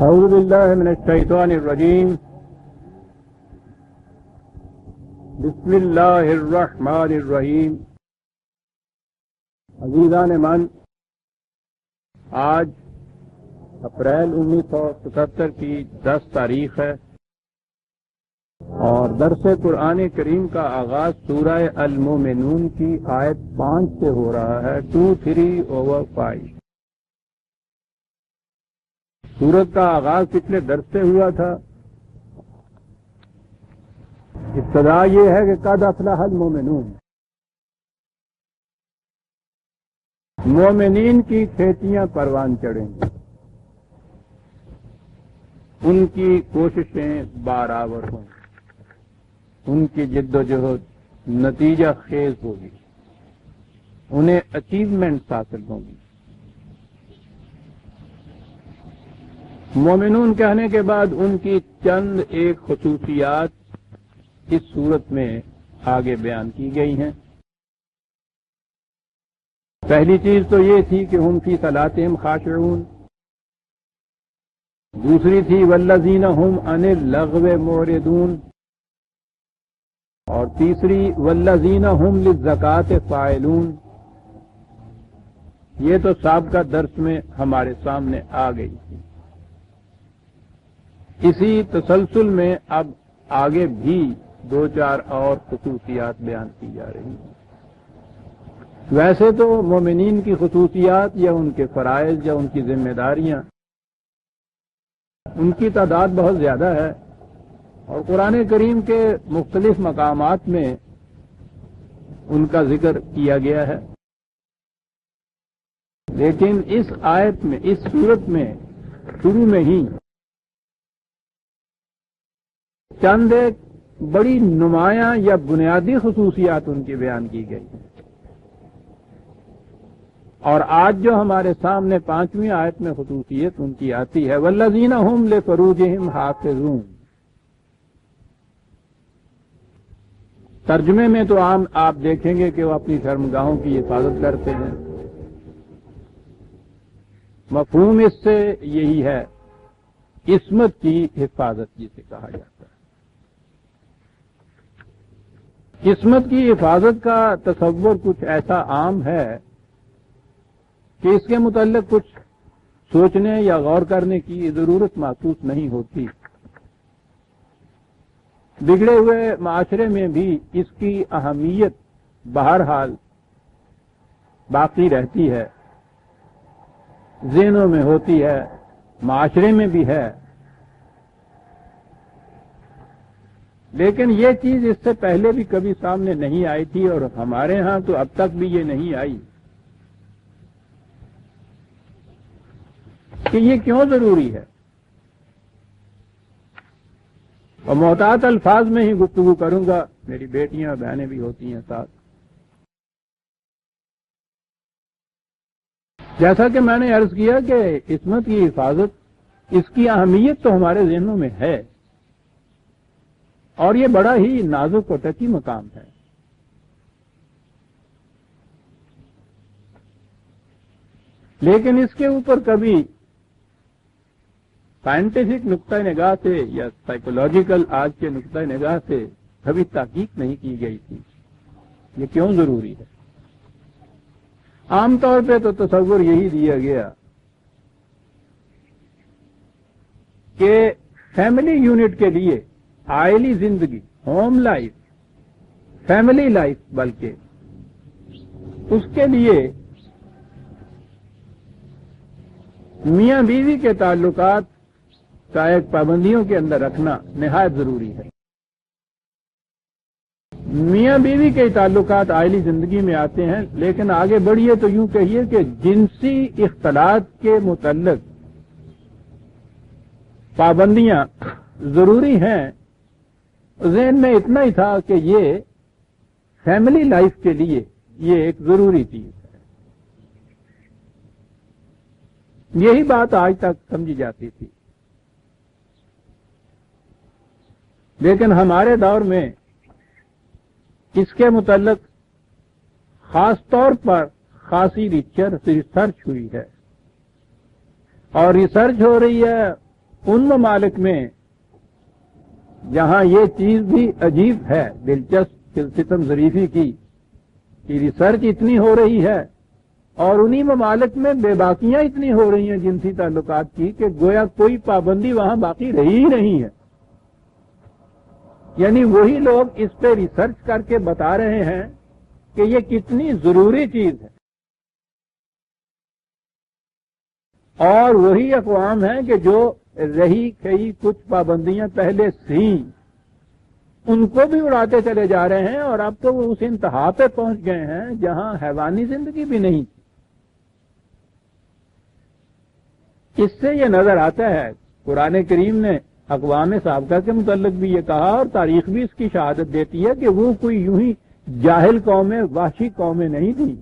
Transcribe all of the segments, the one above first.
اعوذ باللہ من الشیطان الرجیم بسم اللہ الرحمن الرحیم۔ عزیزان من، آج اپریل 1977 کی 10 تاریخ ہے اور درس قرآن کریم کا آغاز سورہ المومنون کی آیت 5 سے ہو رہا ہے، 2-3/5۔ سورت کا آغاز پچھلے درس سے ہوا تھا۔ ابتدا یہ ہے کہ قد افلح المومنون، مومنین کی کھیتیاں پروان چڑھیں گی، ان کی کوششیں بارآور ہوں گی، ان کی جد و جہد نتیجہ خیز ہوگی، انہیں اچیومنٹس حاصل ہوں گی۔ مومنون کہنے کے بعد ان کی چند ایک خصوصیات اس صورت میں آگے بیان کی گئی ہیں۔ پہلی چیز تو یہ تھی کہ ہم فی صلاتہم خاشعون، دوسری تھی والذین ہم عن اللغو معرضون، اور تیسری والذین ہم للزکاۃ فاعلون۔ یہ تو سابقہ درس میں ہمارے سامنے آ گئی تھی۔ اسی تسلسل میں اب آگے بھی 2-4 اور خصوصیات بیان کی جا رہی ہیں۔ ویسے تو مومنین کی خصوصیات یا ان کے فرائض یا ان کی ذمہ داریاں، ان کی تعداد بہت زیادہ ہے اور قرآن کریم کے مختلف مقامات میں ان کا ذکر کیا گیا ہے، لیکن اس آیت میں، اس صورت میں شروع میں ہی چند ایک بڑی نمایاں یا بنیادی خصوصیات ان کی بیان کی گئی ہیں۔ اور آج جو ہمارے سامنے 5ویں آیت میں خصوصیت ان کی آتی ہے والذین ہم لفروجہم حافظون، ترجمے میں تو عام آپ دیکھیں گے کہ وہ اپنی شرمگاہوں کی حفاظت کرتے ہیں۔ مفہوم اس سے یہی ہے، عصمت کی حفاظت جسے کہا جاتا ہے۔ عصمت کی حفاظت کا تصور کچھ ایسا عام ہے کہ اس کے متعلق کچھ سوچنے یا غور کرنے کی ضرورت محسوس نہیں ہوتی۔ بگڑے ہوئے معاشرے میں بھی اس کی اہمیت بہرحال باقی رہتی ہے، ذہنوں میں ہوتی ہے، معاشرے میں بھی ہے، لیکن یہ چیز اس سے پہلے بھی کبھی سامنے نہیں آئی تھی اور ہمارے ہاں تو اب تک بھی یہ نہیں آئی کہ یہ کیوں ضروری ہے۔ اور محتاط الفاظ میں ہی گفتگو کروں گا، میری بیٹیاں اور بہنیں بھی ہوتی ہیں ساتھ۔ جیسا کہ میں نے عرض کیا کہ عصمت کی حفاظت، اس کی اہمیت تو ہمارے ذہنوں میں ہے اور یہ بڑا ہی نازک اور ٹچی مقام ہے۔ لیکن اس کے اوپر کبھی سائنٹیفک نقطۂ نگاہ سے یا سائیکولوجیکل آج کے نقطۂ نگاہ سے کبھی تحقیق نہیں کی گئی تھی یہ کیوں ضروری ہے۔ عام طور پہ تو تصور یہی دیا گیا کہ فیملی یونٹ کے لیے عائلی زندگی، ہوم لائف، فیملی لائف، بلکہ اس کے لیے میاں بیوی کے تعلقات کا ایک پابندیوں کے اندر رکھنا نہایت ضروری ہے۔ میاں بیوی کے تعلقات عائلی زندگی میں آتے ہیں، لیکن آگے بڑھیے تو یوں کہیے کہ جنسی اختلاط کے متعلق پابندیاں ضروری ہیں۔ ذہن میں اتنا ہی تھا کہ یہ فیملی لائف کے لیے یہ ایک ضروری چیز ہے۔ یہی بات آج تک سمجھی جاتی تھی، لیکن ہمارے دور میں اس کے متعلق خاص طور پر خاصی ریسرچ ہوئی ہے، اور ریسرچ ہو رہی ہے ان ممالک میں جہاں یہ چیز بھی عجیب ہے، دلچسپ ستم ظریفی کی کہ ریسرچ اتنی ہو رہی ہے اور انہی ممالک میں بے باکیاں اتنی ہو رہی ہیں جنسی تعلقات کی کہ گویا کوئی پابندی وہاں باقی رہی ہی نہیں ہے. یعنی وہی لوگ اس پہ ریسرچ کر کے بتا رہے ہیں کہ یہ کتنی ضروری چیز ہے، اور وہی اقوام ہیں کہ جو رہی کئی کچھ پابندیاں پہلے تھیں ان کو بھی اڑاتے چلے جا رہے ہیں، اور اب تو وہ اس انتہا پہ پہنچ گئے ہیں جہاں حیوانی زندگی بھی نہیں تھی. اس سے یہ نظر آتا ہے، قرآن کریم نے اقوام سابقہ کے متعلق بھی یہ کہا اور تاریخ بھی اس کی شہادت دیتی ہے کہ وہ کوئی یوں ہی جاہل قومیں، وحشی قومیں نہیں تھیں.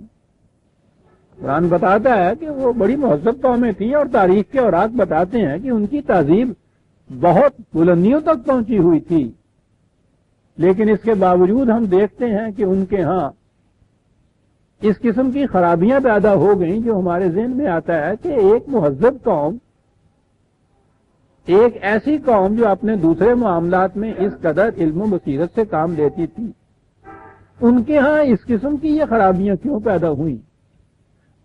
قرآن بتاتا ہے کہ وہ بڑی مہذب قومیں تھیں، اور تاریخ کے اوراق بتاتے ہیں کہ ان کی تہذیب بہت بلندیوں تک پہنچی ہوئی تھی. لیکن اس کے باوجود ہم دیکھتے ہیں کہ ان کے ہاں اس قسم کی خرابیاں پیدا ہو گئیں جو ہمارے ذہن میں آتا ہے کہ ایک مہذب قوم، ایک ایسی قوم جو اپنے دوسرے معاملات میں اس قدر علم و بصیرت سے کام لیتی تھی، ان کے ہاں اس قسم کی یہ خرابیاں کیوں پیدا ہوئیں؟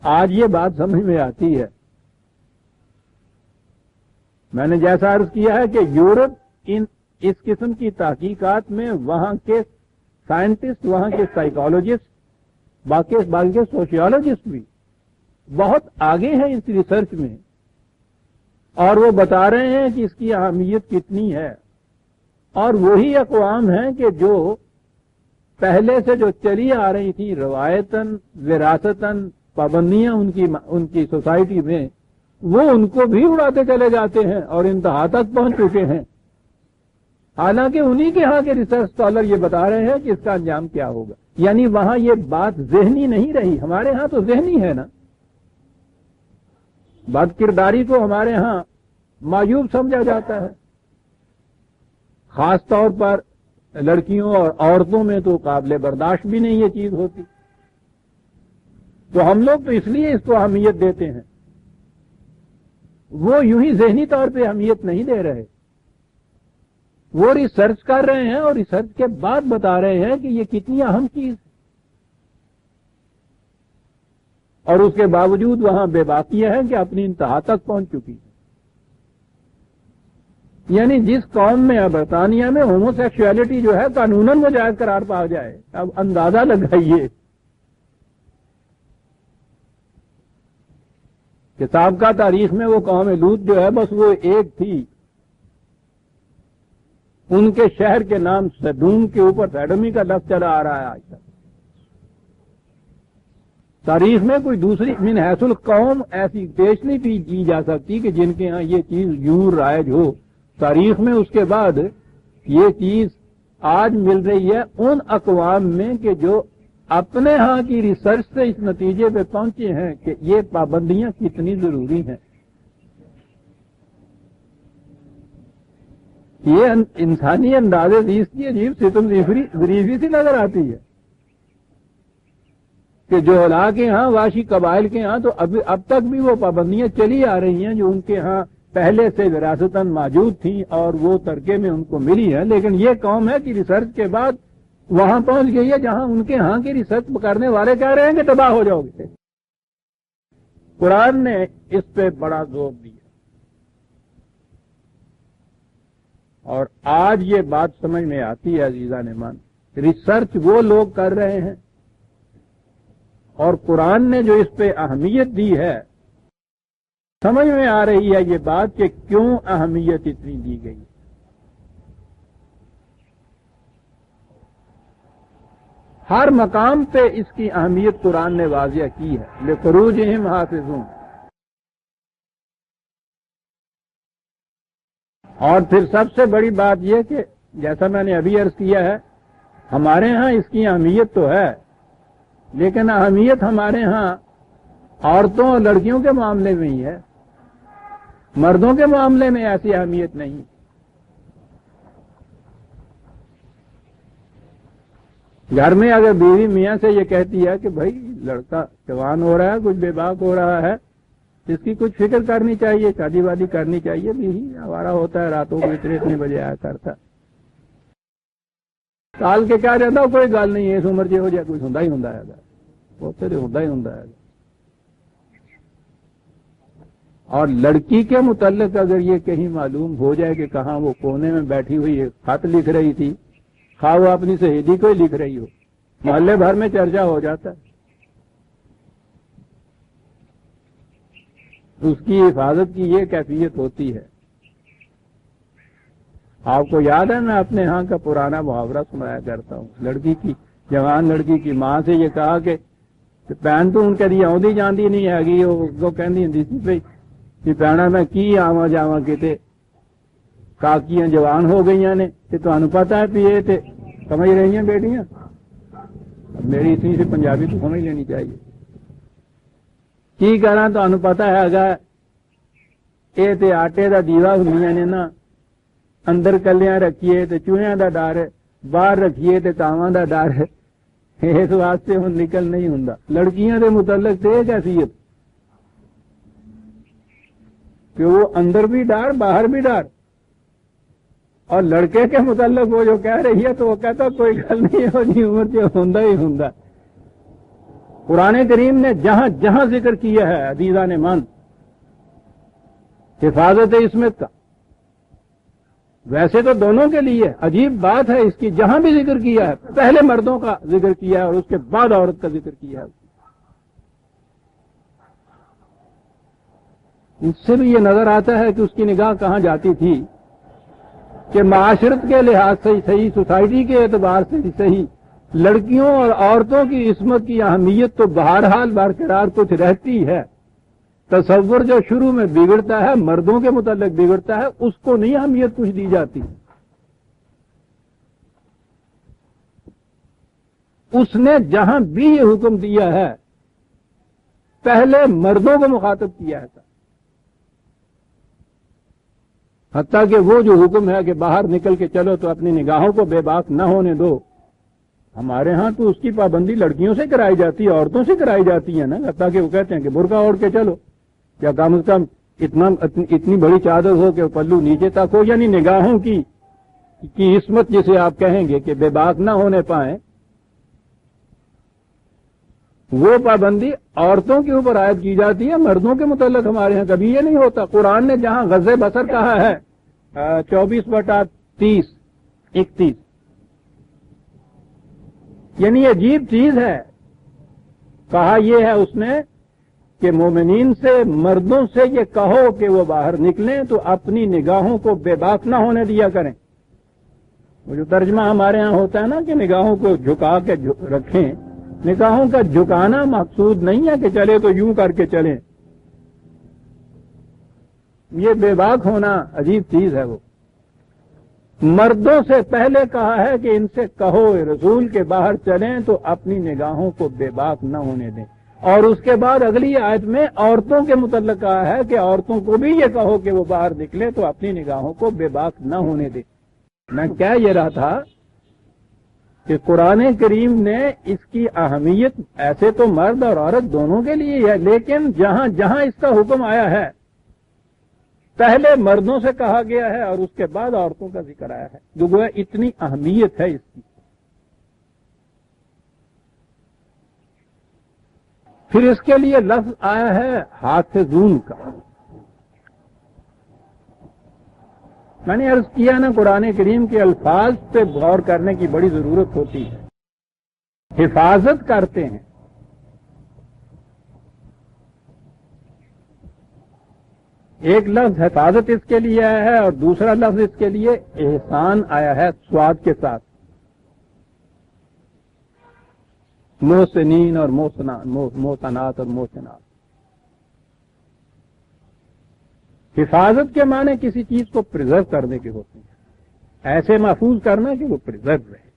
آج یہ بات سمجھ میں آتی ہے. میں نے جیسا عرض کیا ہے کہ یورپ اس قسم کی تحقیقات میں وہاں کے سائنٹسٹ، وہاں کے سائیکالوجسٹ، باقی سوشیولوجسٹ بھی بہت آگے ہیں اس ریسرچ میں، اور وہ بتا رہے ہیں کہ اس کی اہمیت کتنی ہے. اور وہی اقوام ہیں کہ جو پہلے سے جو چلی آ رہی تھی روایتاً وراثتاً پابندیاں ان کی سوسائٹی میں، وہ ان کو بھی اڑاتے چلے جاتے ہیں اور انتہا تک پہنچ چکے ہیں. حالانکہ انہی کے ہاں کے ریسرچ اسکالر یہ بتا رہے ہیں کہ اس کا انجام کیا ہوگا. یعنی وہاں یہ بات ذہنی نہیں رہی، ہمارے ہاں تو ذہنی ہے نا. بد کرداری کو ہمارے ہاں معیوب سمجھا جاتا ہے، خاص طور پر لڑکیوں اور عورتوں میں تو قابل برداشت بھی نہیں یہ چیز ہوتی. تو ہم لوگ تو اس لیے اس کو اہمیت دیتے ہیں، وہ یوں ہی ذہنی طور پہ اہمیت نہیں دے رہے. وہ ریسرچ کر رہے ہیں اور ریسرچ کے بعد بتا رہے ہیں کہ یہ کتنی اہم چیز ہے، اور اس کے باوجود وہاں بے باقیہ ہے کہ اپنی انتہا تک پہنچ چکی ہے. یعنی جس قوم میں برطانیہ میں ہومو سیکشولیٹی جو ہے قانوناً وہ جائز قرار پا جائے، اب اندازہ لگائیے کہ سابقہ تاریخ میں وہ قوم لوط جو ہے بس وہ ایک تھی، ان کے شہر کے نام سدوم کے اوپر سیڈمی کا لفظ چلا آ رہا ہے آج تک. تاریخ میں کوئی دوسری من حیث القوم ایسی پیش نہیں کی جا سکتی کہ جن کے ہاں یہ چیز یوں رائج ہو. تاریخ میں اس کے بعد یہ چیز آج مل رہی ہے ان اقوام میں کہ جو اپنے ہاں کی ریسرچ سے اس نتیجے پہ پہنچے ہیں کہ یہ پابندیاں کتنی ضروری ہیں. یہ انسانی اندازے زیست کی عجیب ستم ظریفی سی نظر آتی ہے کہ جو اولا کے ہاں واشی قبائل کے ہاں تو اب تک بھی وہ پابندیاں چلی آ رہی ہیں جو ان کے ہاں پہلے سے وراثتاً موجود تھیں اور وہ ترکے میں ان کو ملی ہے. لیکن یہ قوم ہے کہ ریسرچ کے بعد وہاں پہنچ گئی ہے جہاں ان کے ہاں کے ریسرچ کرنے والے کہہ رہے ہیں کہ تباہ ہو جاؤ گے. قرآن نے اس پہ بڑا زور دیا، اور آج یہ بات سمجھ میں آتی ہے عزیزان مان، ریسرچ وہ لوگ کر رہے ہیں اور قرآن نے جو اس پہ اہمیت دی ہے، سمجھ میں آ رہی ہے یہ بات کہ کیوں اہمیت اتنی دی گئی. ہر مقام پہ اس کی اہمیت قرآن نے واضح کی ہے. لِفُرُوجِهِمْ حَافِظُونَ. اور پھر سب سے بڑی بات یہ کہ جیسا میں نے ابھی عرض کیا ہے، ہمارے ہاں اس کی اہمیت تو ہے، لیکن اہمیت ہمارے ہاں عورتوں اور لڑکیوں کے معاملے میں ہی ہے، مردوں کے معاملے میں ایسی اہمیت نہیں. گھر میں اگر بیوی میاں سے یہ کہتی ہے کہ بھائی لڑکا جوان ہو رہا ہے، کچھ بے باک ہو رہا ہے، اس کی کچھ فکر کرنی چاہیے، شادی وادی کرنی چاہیے بھی ہی، آوارہ ہوتا ہے راتوں کو اتنے بجے آیا کرتا سال کے کیا رہتا کوئی گل نہیں ہے، اس عمر جو ہو جائے کچھ ہوں ہی ہوں وہ تو ہوں ہی ہوں۔ اور لڑکی کے متعلق اگر یہ کہیں معلوم ہو جائے کہ کہاں وہ کونے میں بیٹھی ہوئی ہے خط لکھ رہی تھی، خواہ وہ اپنی سہیلی کو ہی لکھ رہی ہو، محلے بھر میں چرچا ہو جاتا ہے۔ اس کی حفاظت کی یہ کیفیت ہوتی ہے۔ آپ کو یاد ہے میں اپنے ہاں کا پرانا محاورہ سنایا کرتا ہوں، لڑکی کی جوان لڑکی کی ماں سے یہ کہا کہ بہن تو ان کدی آدھی جاندی نہیں ہے، وہ کہندی ہوندی سی بھائی کہ بہنا میں کی آواں جاواں کتے کاکیاں جوان ہو گئی نے کہ تمہیں پتا ہے بھی یہ تے سمجھ رہی ہیں بیٹیاں، میری اتنی سی پنجابی تو سمجھ لینی چاہیے۔ کی کہنا تمہیں پتا ہے گا یہ تے آٹے دا دیوا ہوندیاں نے نا، اندر کلیاں رکھیے تے چوہیاں دا ڈر ہے، باہر رکھیے تے کاواں دا ڈر ہے، اس واسطے ہوں نکل نہیں ہوں۔ لڑکیاں دے متعلق تے ایک حیثیت کہ وہ اندر بھی ڈر باہر بھی ڈر، اور لڑکے کے متعلق وہ جو کہہ رہی ہے تو وہ کہتا کوئی گل نہیں ہو جی عمر جو ہوں ہی ہوں۔ قرآن کریم نے جہاں جہاں ذکر کیا ہے عزیزان من حفاظت عصمت کا، ویسے تو دونوں کے لیے عجیب بات ہے اس کی، جہاں بھی ذکر کیا ہے پہلے مردوں کا ذکر کیا ہے اور اس کے بعد عورت کا ذکر کیا ہے۔ اس سے بھی یہ نظر آتا ہے کہ اس کی نگاہ کہاں جاتی تھی کہ معاشرت کے لحاظ سے صحیح، سوسائٹی کے اعتبار سے صحیح، لڑکیوں اور عورتوں کی عصمت کی اہمیت تو بہرحال برقرار کچھ رہتی ہے۔ تصور جو شروع میں بگڑتا ہے مردوں کے متعلق بگڑتا ہے، اس کو نہیں اہمیت کچھ دی جاتی۔ اس نے جہاں بھی یہ حکم دیا ہے پہلے مردوں کو مخاطب کیا ہے، حتیٰ کہ وہ جو حکم ہے کہ باہر نکل کے چلو تو اپنی نگاہوں کو بے باک نہ ہونے دو، ہمارے ہاں تو اس کی پابندی لڑکیوں سے کرائی جاتی ہے، عورتوں سے کرائی جاتی ہے نا، حتیٰ کہ وہ کہتے ہیں کہ برقع اوڑھ کے چلو، یا کم از کم اتنی بڑی چادر ہو کہ پلو نیچے تک ہو، یعنی نگاہوں کی عصمت جسے آپ کہیں گے کہ بے باک نہ ہونے پائیں، وہ پابندی عورتوں کے اوپر عائد کی جاتی ہے، مردوں کے متعلق ہمارے ہاں کبھی یہ نہیں ہوتا۔ قرآن نے جہاں غض بصر کہا ہے 24/30-31، یعنی عجیب چیز ہے، کہا یہ ہے اس نے کہ مومنین سے مردوں سے یہ کہو کہ وہ باہر نکلیں تو اپنی نگاہوں کو بے باک نہ ہونے دیا کریں۔ وہ جو ترجمہ ہمارے ہاں ہوتا ہے نا کہ نگاہوں کو جھکا کے رکھیں، نگاہوں کا جھکانا مقصود نہیں ہے کہ چلے تو یوں کر کے چلیں، یہ بے باک ہونا عجیب چیز ہے۔ وہ مردوں سے پہلے کہا ہے کہ ان سے کہو رسول کے باہر چلیں تو اپنی نگاہوں کو بے باک نہ ہونے دیں، اور اس کے بعد اگلی آیت میں عورتوں کے متعلق کہا ہے کہ عورتوں کو بھی یہ کہو کہ وہ باہر نکلے تو اپنی نگاہوں کو بے باک نہ ہونے دیں۔ میں کہہ یہ رہا تھا کہ قرآن کریم نے اس کی اہمیت ایسے تو مرد اور عورت دونوں کے لیے ہے، لیکن جہاں جہاں اس کا حکم آیا ہے پہلے مردوں سے کہا گیا ہے اور اس کے بعد عورتوں کا ذکر آیا ہے، جو گویا اتنی اہمیت ہے اس کی۔ پھر اس کے لیے لفظ آیا ہے حافظون کا۔ میں نے عرض کیا نا قرآن کریم کے الفاظ پہ غور کرنے کی بڑی ضرورت ہوتی ہے۔ حفاظت کرتے ہیں، ایک لفظ حفاظت اس کے لیے آیا ہے اور دوسرا لفظ اس کے لیے احسان آیا ہے سواد کے ساتھ، محسنین اور محسنات اور محسنات۔ حفاظت کے معنی کسی چیز کو پرزرو کرنے کے ہوتے ہیں، ایسے محفوظ کرنا کہ وہ پرزرو رہے۔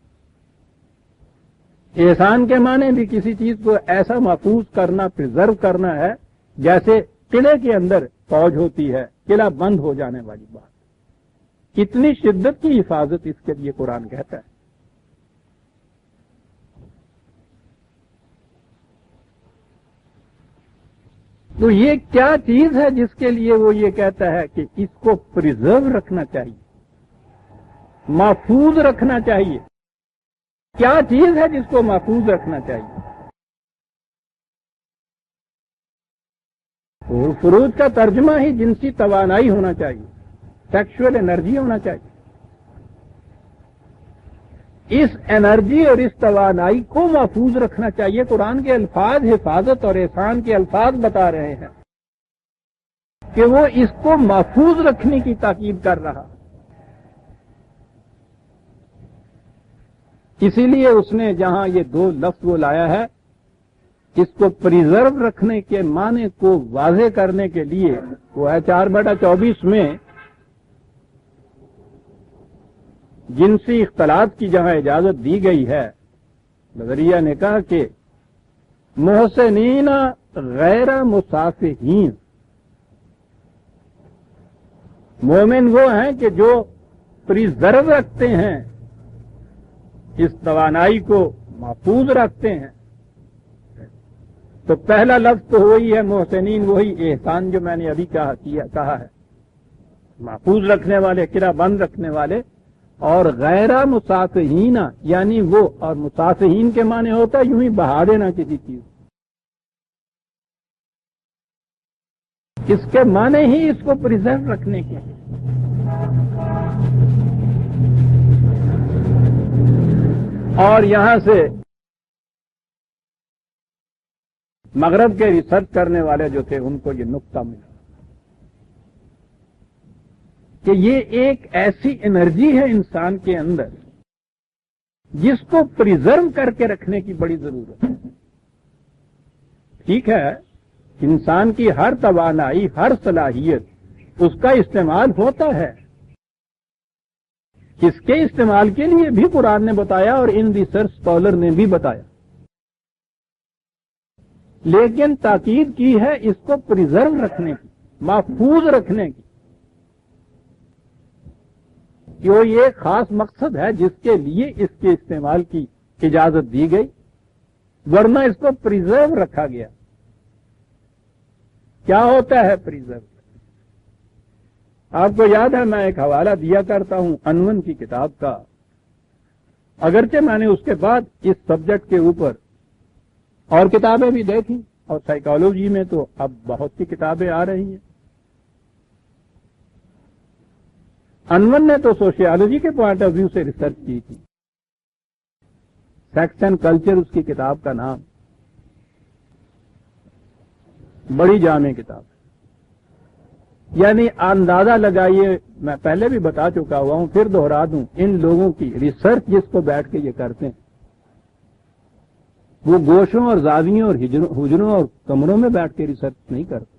احسان کے معنی بھی کسی چیز کو ایسا محفوظ کرنا، پرزرو کرنا ہے جیسے قلعے کے اندر فوج ہوتی ہے، قلعہ بند ہو جانے والی بات۔ اتنی شدت کی حفاظت اس کے لیے قرآن کہتا ہے۔ تو یہ کیا چیز ہے جس کے لیے وہ یہ کہتا ہے کہ اس کو پریزرو رکھنا چاہیے، محفوظ رکھنا چاہیے؟ کیا چیز ہے جس کو محفوظ رکھنا چاہیے؟ اور فروج کا ترجمہ ہی جنسی توانائی ہونا چاہیے، سیکشول انرجی ہونا چاہیے۔ اس انرجی اور اس توانائی کو محفوظ رکھنا چاہیے۔ قرآن کے الفاظ حفاظت اور احسان کے الفاظ بتا رہے ہیں کہ وہ اس کو محفوظ رکھنے کی تاکید کر رہا۔ اسی لیے اس نے جہاں یہ دو لفظ وہ لایا ہے، اس کو پریزرو رکھنے کے معنی کو واضح کرنے کے لیے وہ ہے 4/24 میں جنسی اختلاط کی جہاں اجازت دی گئی ہے، نظریہ نے کہا کہ محسنین غیر مصافحین، مومن وہ ہیں کہ جو پریزرو رکھتے ہیں، اس توانائی کو محفوظ رکھتے ہیں۔ تو پہلا لفظ تو وہی ہے محسنین، وہی احسان جو میں نے ابھی کہا ہے، محفوظ رکھنے والے، کرا بند رکھنے والے، اور غیر مصافحین یعنی وہ، اور مصافحین کے معنی ہوتا ہے یوں ہی بہا دینا کسی چیز، اس کے معنی ہی اس کو پریزرو رکھنے کے۔ اور یہاں سے مغرب کے ریسرچ کرنے والے جو تھے ان کو یہ نقطہ ملا کہ یہ ایک ایسی انرجی ہے انسان کے اندر جس کو پریزرو کر کے رکھنے کی بڑی ضرورت ہے۔ ٹھیک ہے، انسان کی ہر توانائی، ہر صلاحیت، اس کا استعمال ہوتا ہے، اس کے استعمال کے لیے بھی قرآن نے بتایا اور ان ریسرچ اسکالر نے بھی بتایا، لیکن تاکید کی ہے اس کو پریزرو رکھنے کی، محفوظ رکھنے کی، کہ وہ یہ خاص مقصد ہے جس کے لیے اس کے استعمال کی اجازت دی گئی، ورنہ اس کو پریزرو رکھا گیا۔ کیا ہوتا ہے پریزرو؟ آپ کو یاد ہے میں ایک حوالہ دیا کرتا ہوں انون کی کتاب کا، اگرچہ میں نے اس کے بعد اس سبجیکٹ کے اوپر اور کتابیں بھی دیکھی، اور سائیکالوجی میں تو اب بہت سی کتابیں آ رہی ہیں۔ انون نے تو سوشیالوجی کے پوائنٹ آف ویو سے ریسرچ کی تھی، سیکس اینڈ کلچر اس کی کتاب کا نام، بڑی جامع کتاب ہے۔ یعنی اندازہ لگائیے، میں پہلے بھی بتا چکا ہوا ہوں، پھر دوہرا دوں، ان لوگوں کی ریسرچ جس کو بیٹھ کے یہ کرتے ہیں، وہ گوشوں اور زاویوں اور حجروں اور کمروں میں بیٹھ کے ریسرچ نہیں کرتے۔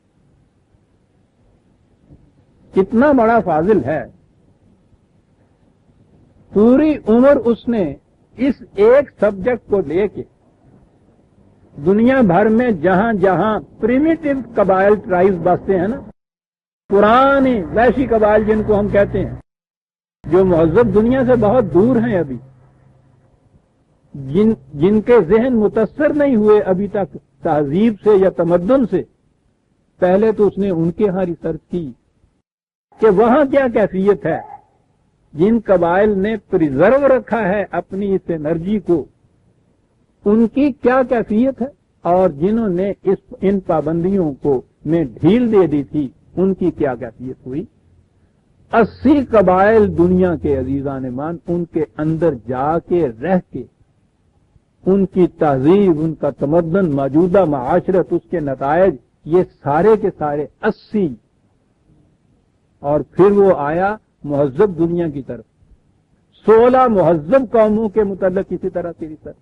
کتنا بڑا فاضل ہے، پوری عمر اس نے اس ایک سبجیکٹ کو لے کے دنیا بھر میں جہاں جہاں پریمیٹو قبائل ٹرائبز بستے ہیں نا، پرانے وحشی قبائل جن کو ہم کہتے ہیں، جو مہذب دنیا سے بہت دور ہیں ابھی، جن کے ذہن متاثر نہیں ہوئے ابھی تک تہذیب سے یا تمدن سے، پہلے تو اس نے ان کے ہاں ریسرچ کی کہ وہاں کیا کیفیت ہے، جن قبائل نے پریزرو رکھا ہے اپنی اس انرجی کو، ان کی کیا کیفیت ہے، اور جنہوں نے ان پابندیوں کو میں ڈھیل دے دی تھی ان کی کیا کیفیت ہوئی۔ 80 قبائل دنیا کے عزیزان مان، ان کے اندر جا کے رہ کے ان کی تہذیب، ان کا تمدن، موجودہ معاشرت، اس کے نتائج، یہ سارے کے سارے 80، اور پھر وہ آیا مہذب دنیا کی طرف، 16 مہذب قوموں کے متعلق اسی طرح کی ریسرچ،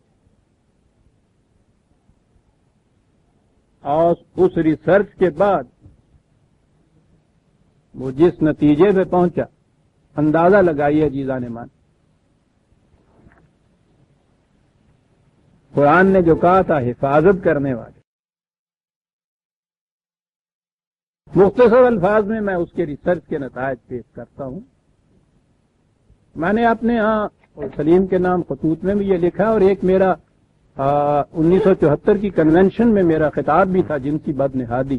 اور اس ریسرچ کے بعد وہ جس نتیجے پہ پہنچا، اندازہ لگائیے عزیزان مان، قرآن نے جو کہا تھا حفاظت کرنے والے، مختصر الفاظ میں میں اس کے ریسرچ کے نتائج پیش کرتا ہوں۔ میں نے اپنے ہاں سلیم کے نام خطوط میں بھی یہ لکھا، اور ایک میرا 1974 کی کنونشن میں میرا خطاب بھی تھا جنسی بدنہادی،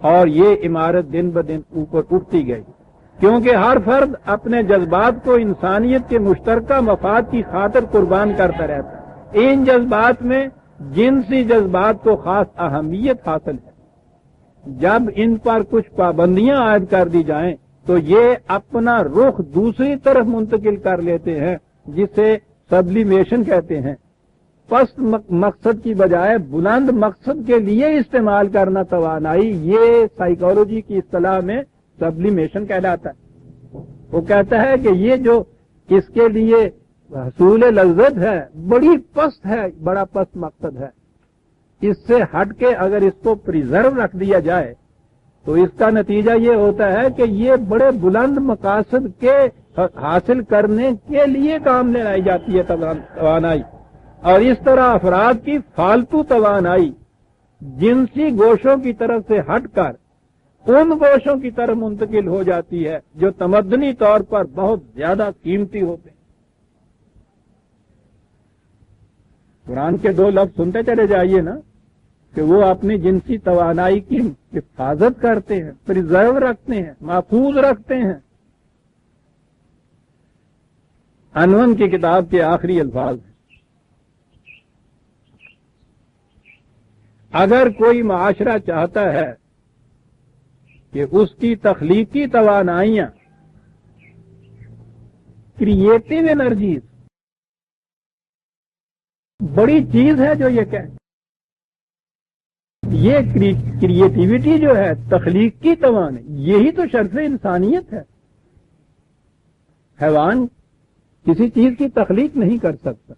اور یہ عمارت دن بدن اوپر اٹھتی گئی، کیونکہ ہر فرد اپنے جذبات کو انسانیت کے مشترکہ مفاد کی خاطر قربان کرتا رہتا ہے۔ ان جذبات میں جنسی جذبات کو خاص اہمیت حاصل ہے۔ جب ان پر کچھ پابندیاں عائد کر دی جائیں تو یہ اپنا رخ دوسری طرف منتقل کر لیتے ہیں، جسے سبلیمیشن کہتے ہیں۔ پست مقصد کی بجائے بلند مقصد کے لیے استعمال کرنا توانائی، یہ سائیکالوجی کی اصطلاح میں سبلیمیشن کہلاتا ہے۔ وہ کہتا ہے کہ یہ جو اس کے لیے حصول لذت ہے بڑی پست ہے، بڑا پست مقصد ہے، اس سے ہٹ کے اگر اس کو پریزرو رکھ دیا جائے تو اس کا نتیجہ یہ ہوتا ہے کہ یہ بڑے بلند مقاصد کے حاصل کرنے کے لیے کام میں لائی جاتی ہے توانائی، اور اس طرح افراد کی فالتو توانائی جنسی گوشوں کی طرف سے ہٹ کر ان گوشوں کی طرف منتقل ہو جاتی ہے جو تمدنی طور پر بہت زیادہ قیمتی ہوتے ہیں۔ قرآن کے 2 لفظ سنتے چلے جائیے نا کہ وہ اپنی جنسی توانائی کی حفاظت کرتے ہیں، پرزرو رکھتے ہیں، محفوظ رکھتے ہیں۔ انون کی کتاب کے آخری الفاظ ہیں، اگر کوئی معاشرہ چاہتا ہے کہ اس کی تخلیقی توانائیاں، کریٹو انرجیز، بڑی چیز ہے جو یہ کہے، یہ کریٹیوٹی جو ہے، تخلیق کی توانائی، یہی تو شرف انسانیت ہے۔ حیوان کسی چیز کی تخلیق نہیں کر سکتا،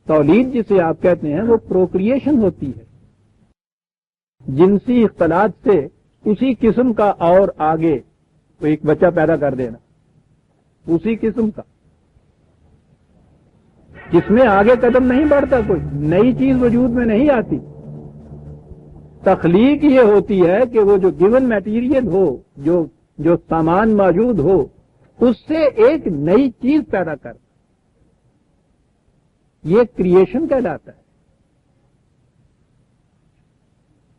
تولید جسے آپ کہتے ہیں وہ پروکریشن ہوتی ہے، جنسی اختلاط سے اسی قسم کا اور آگے ایک بچہ پیدا کر دینا، اسی قسم کا، جس میں آگے قدم نہیں بڑھتا، کوئی نئی چیز وجود میں نہیں آتی۔ تخلیق یہ ہوتی ہے کہ وہ جو گیون میٹیریل ہو، جو سامان موجود ہو، اس سے ایک نئی چیز پیدا کرنا، یہ کریشن کہلاتا ہے۔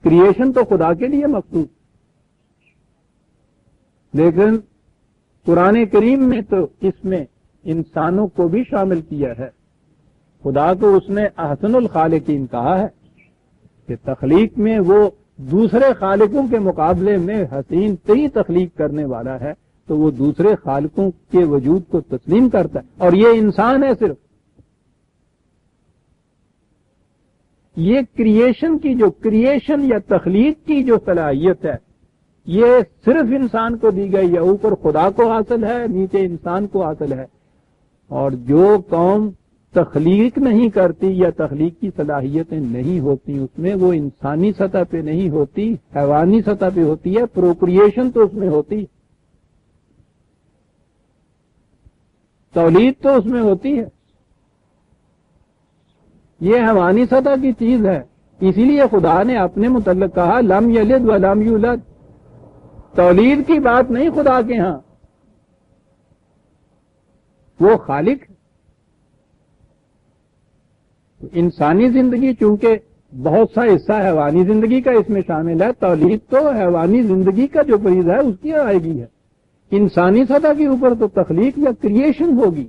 کریشن تو خدا کے لیے مخصوص، لیکن قرآن کریم میں تو اس میں انسانوں کو بھی شامل کیا ہے۔ خدا کو اس نے احسن الخالقین کہا ہے کہ تخلیق میں وہ دوسرے خالقوں کے مقابلے میں حسین تری تخلیق کرنے والا ہے، تو وہ دوسرے خالقوں کے وجود کو تسلیم کرتا ہے، اور یہ انسان ہے صرف۔ یہ کریشن یا تخلیق کی جو صلاحیت ہے، یہ صرف انسان کو دی گئی ہے، اوپر خدا کو حاصل ہے، نیچے انسان کو حاصل ہے۔ اور جو قوم تخلیق نہیں کرتی یا تخلیق کی صلاحیتیں نہیں ہوتی اس میں، وہ انسانی سطح پہ نہیں ہوتی، حیوانی سطح پہ ہوتی ہے، پروکریشن تو اس میں ہوتی، تولید تو اس میں ہوتی ہے، یہ حیوانی سطح کی چیز ہے۔ اسی لیے خدا نے اپنے متعلق کہا لم یلد ولم یولد، تولید کی بات نہیں خدا کے ہاں، وہ خالق ہے۔ انسانی زندگی چونکہ بہت سا حصہ حیوانی زندگی کا اس میں شامل ہے، تولید تو حیوانی زندگی کا جو فریضہ ہے اس کی آئے گی ہے، انسانی سطح کے اوپر تو تخلیق یا کریشن ہوگی۔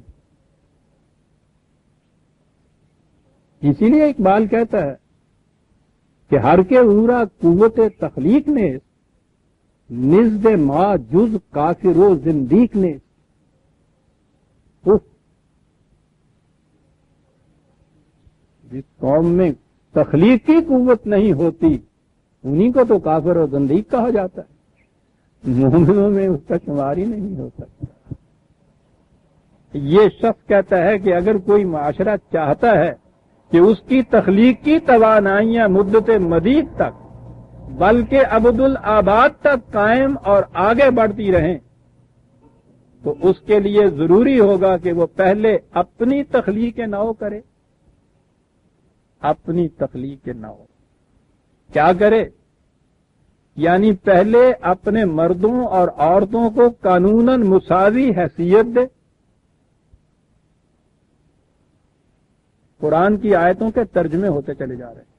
اسی لیے اقبال کہتا ہے کہ ہر کے عورا قوت تخلیق نے نزد ما جز کافر و زندیق نے، جس قوم میں تخلیق کی قوت نہیں ہوتی انہی کو تو کافر و زندیق کہا جاتا ہے، مومنوں میں اس کا شمار ہی نہیں ہو سکتا۔ یہ شخص کہتا ہے کہ اگر کوئی معاشرہ چاہتا ہے کہ اس کی تخلیقی توانائیاں مدت مدید تک بلکہ ابدالآباد تک قائم اور آگے بڑھتی رہیں، تو اس کے لیے ضروری ہوگا کہ وہ پہلے اپنی تخلیق نو کرے، اپنی تخلیق نو کیا کرے؟ یعنی پہلے اپنے مردوں اور عورتوں کو قانوناً مساوی حیثیت دے۔ قرآن کی آیتوں کے ترجمے ہوتے چلے جا رہے ہیں۔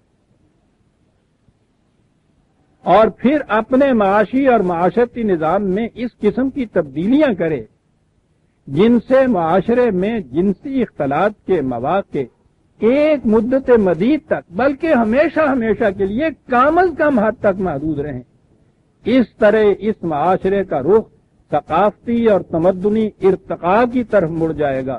اور پھر اپنے معاشی اور معاشرتی نظام میں اس قسم کی تبدیلیاں کرے جن سے معاشرے میں جنسی اختلاط کے مواقع ایک مدت مدید تک بلکہ ہمیشہ ہمیشہ کے لیے کم از کم حد تک محدود رہیں۔ اس طرح اس معاشرے کا رخ ثقافتی اور تمدنی ارتقاء کی طرف مڑ جائے گا۔